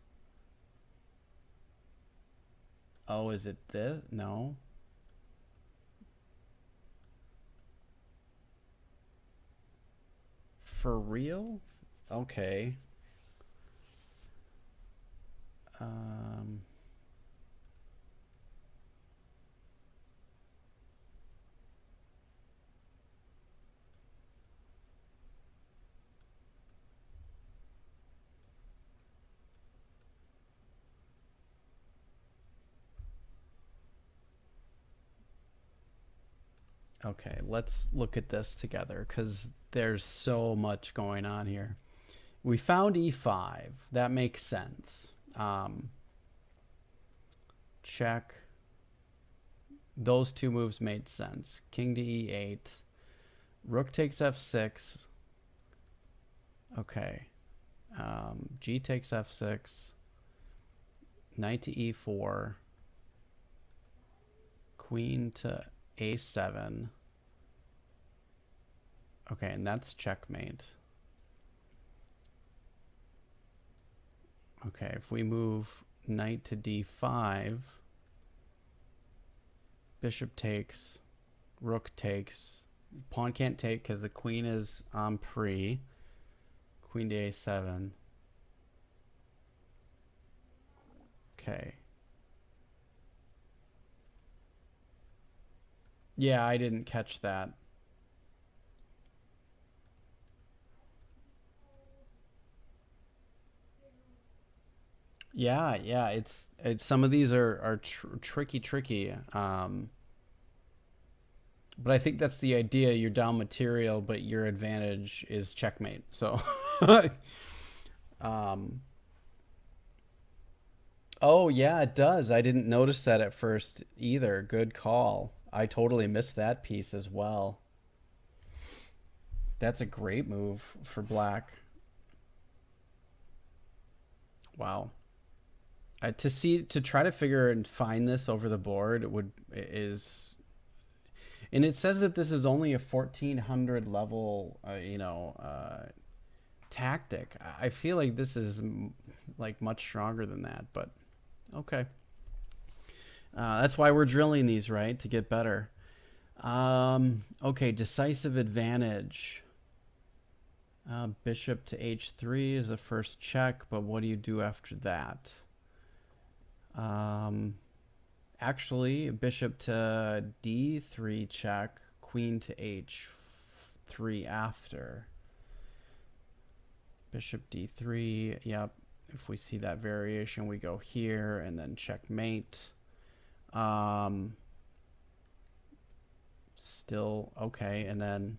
Oh, is it this? No. For real? Okay. Um, okay, let's look at this together because there's so much going on here. We found e5. That makes sense. Check. Those two moves made sense. King to e8. Rook takes f6. Okay. G takes f6. Knight to e4. Queen to a7. Okay, and that's checkmate. Okay, if we move knight to d5, bishop takes, rook takes, pawn can't take because the queen is on pre. Queen to a7. Okay. Yeah, I didn't catch that. Yeah, yeah, it's some of these are tricky. But I think that's the idea. You're down material, but your advantage is checkmate. So, um, oh yeah, it does. I didn't notice that at first either. Good call. I totally missed that piece as well. That's a great move for black. Wow. To try to figure and find this over the board would is, and it says that this is only a 1400 level, tactic. I feel like this is like much stronger than that, but okay. That's why we're drilling these, right? To get better. Okay, decisive advantage. Bishop to h3 is a first check, but what do you do after that? Actually, bishop to d3 check, queen to h3 after. Bishop d3, yep. If we see that variation, we go here and then checkmate. Still okay, and then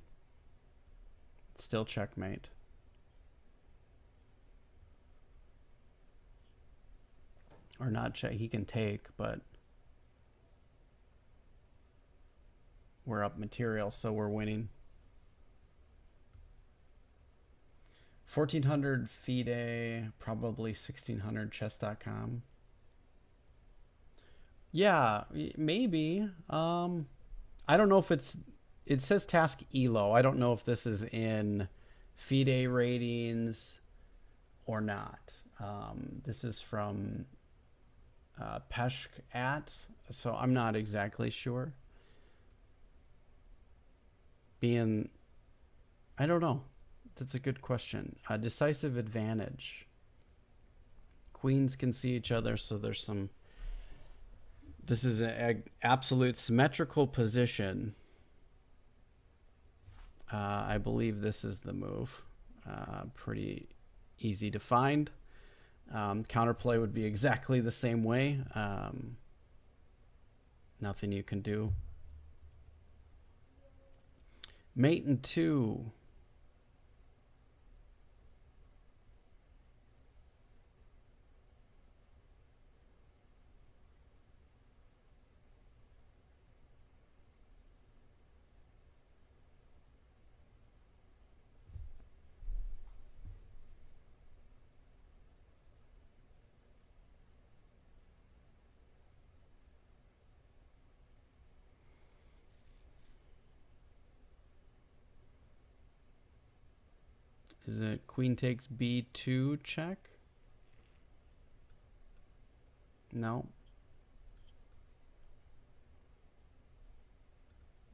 still checkmate. Or not check, he can take, but we're up material, so we're winning. 1400 FIDE, probably 1600 chess.com. Yeah, maybe. I don't know if it says task elo. I don't know if this is in FIDE ratings or not. This is from Peshk-at, so I'm not exactly sure. Being, I don't know. That's a good question. Decisive advantage. Queens can see each other, so there's some. This is an absolute symmetrical position. I believe this is the move. Pretty easy to find. Counterplay would be exactly the same way. Nothing you can do. Mate in 2. Is it queen takes b2 check? No.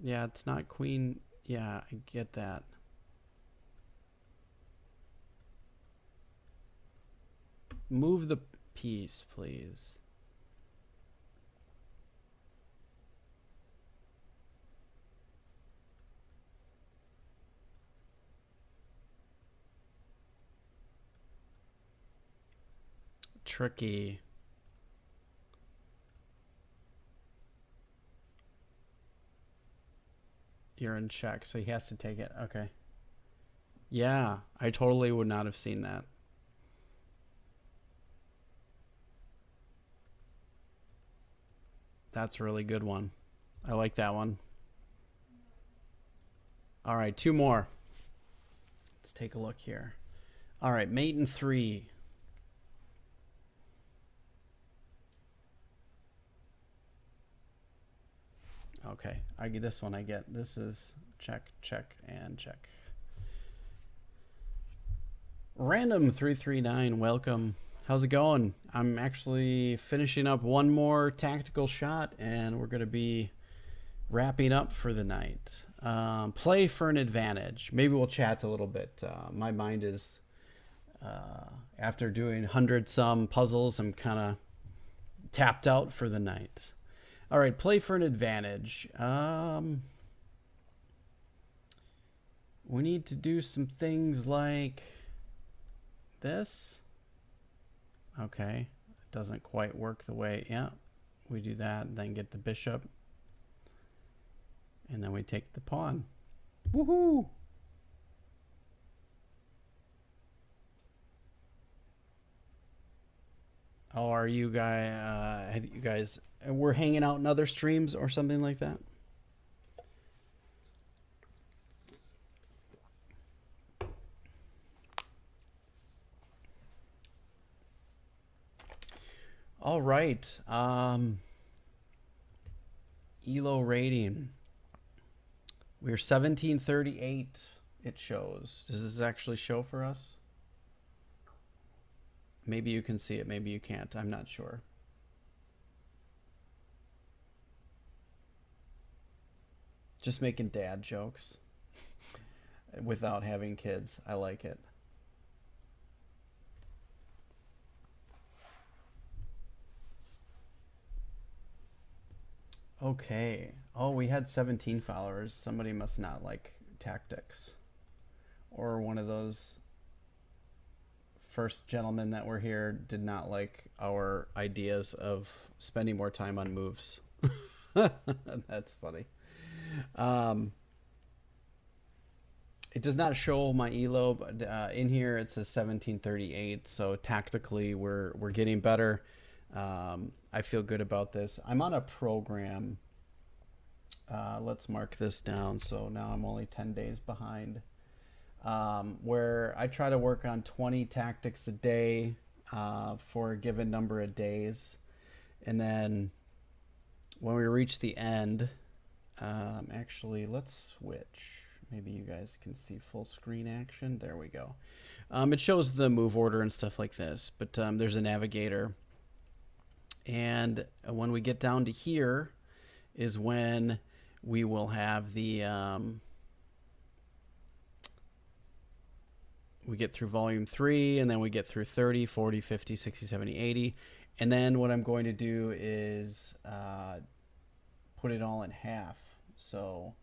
Yeah, it's not queen. Yeah, I get that. Move the piece, please. Tricky. You're in check, so he has to take it. Okay. Yeah, I totally would not have seen that. That's a really good one. I like that one. All right, 2 more. Let's take a look here. All right, mate in 3. Okay, I get this one. I get this is check, check, and check. Random 339, welcome. How's it going? I'm actually finishing up one more tactical shot, and we're going to be wrapping up for the night. Play for an advantage. Maybe we'll chat a little bit. My mind is, after doing 100-some puzzles, I'm kind of tapped out for the night. All right, play for an advantage. We need to do some things like this. Okay, it doesn't quite work the way. Yeah, we do that, then get the bishop, and then we take the pawn. Woohoo! Oh, are you guys? Have you guys? We're hanging out in other streams or something like that. All right. Elo rating. We're 1738. It shows. Does this actually show for us? Maybe you can see it. Maybe you can't. I'm not sure. Just making dad jokes without having kids. I like it. Okay. Oh, we had 17 followers. Somebody must not like tactics. Or one of those first gentlemen that were here did not like our ideas of spending more time on moves. That's funny. It does not show my elo, but in here it says 1738. So tactically, we're getting better. I feel good about this. I'm on a program. Let's mark this down. So now I'm only 10 days behind. Where I try to work on 20 tactics a day for a given number of days. And then when we reach the end, actually, let's switch. Maybe you guys can see full screen action. There we go. It shows the move order and stuff like this, but there's a navigator. And when we get down to here is when we will have the we get through volume 3, and then we get through 30, 40, 50, 60, 70, 80. And then what I'm going to do is put it all in half. So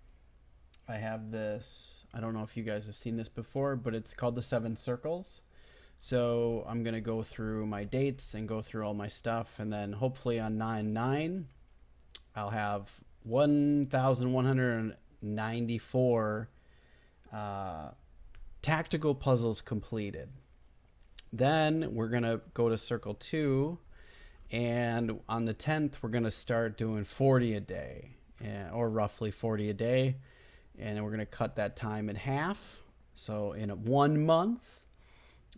I have this, I don't know if you guys have seen this before, but it's called the 7 circles. So I'm going to go through my dates and go through all my stuff, and then hopefully on 9/9 I'll have 1,194 tactical puzzles completed. Then we're going to go to circle 2, and on the 10th we're going to start doing 40 a day, or roughly 40 a day, and then we're going to cut that time in half. So in 1 month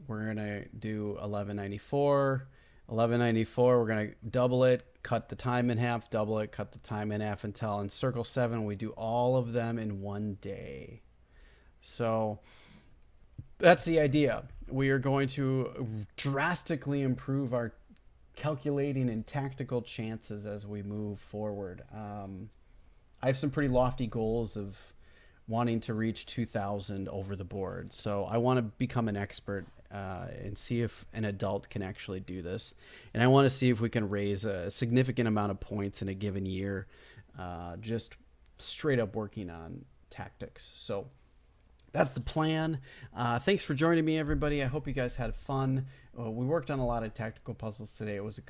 we're going to do 1194. 1194, we're going to double it, cut the time in half, double it, cut the time in half, until in circle 7 we do all of them in 1 day. So that's the idea. We are going to drastically improve our calculating and tactical chances as we move forward. I have some pretty lofty goals of wanting to reach 2,000 over the board. So I want to become an expert and see if an adult can actually do this. And I want to see if we can raise a significant amount of points in a given year, just straight up working on tactics. So that's the plan. Thanks for joining me, everybody. I hope you guys had fun. We worked on a lot of tactical puzzles today. It was a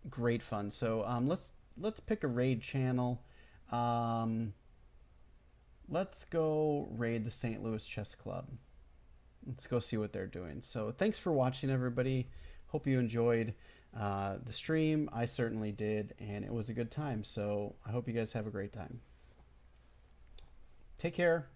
great fun. So let's pick a raid channel. Let's go raid the St. Louis Chess Club. Let's go see what they're doing. So thanks for watching, everybody. Hope you enjoyed the stream. I certainly did, and it was a good time. So I hope you guys have a great time. Take care.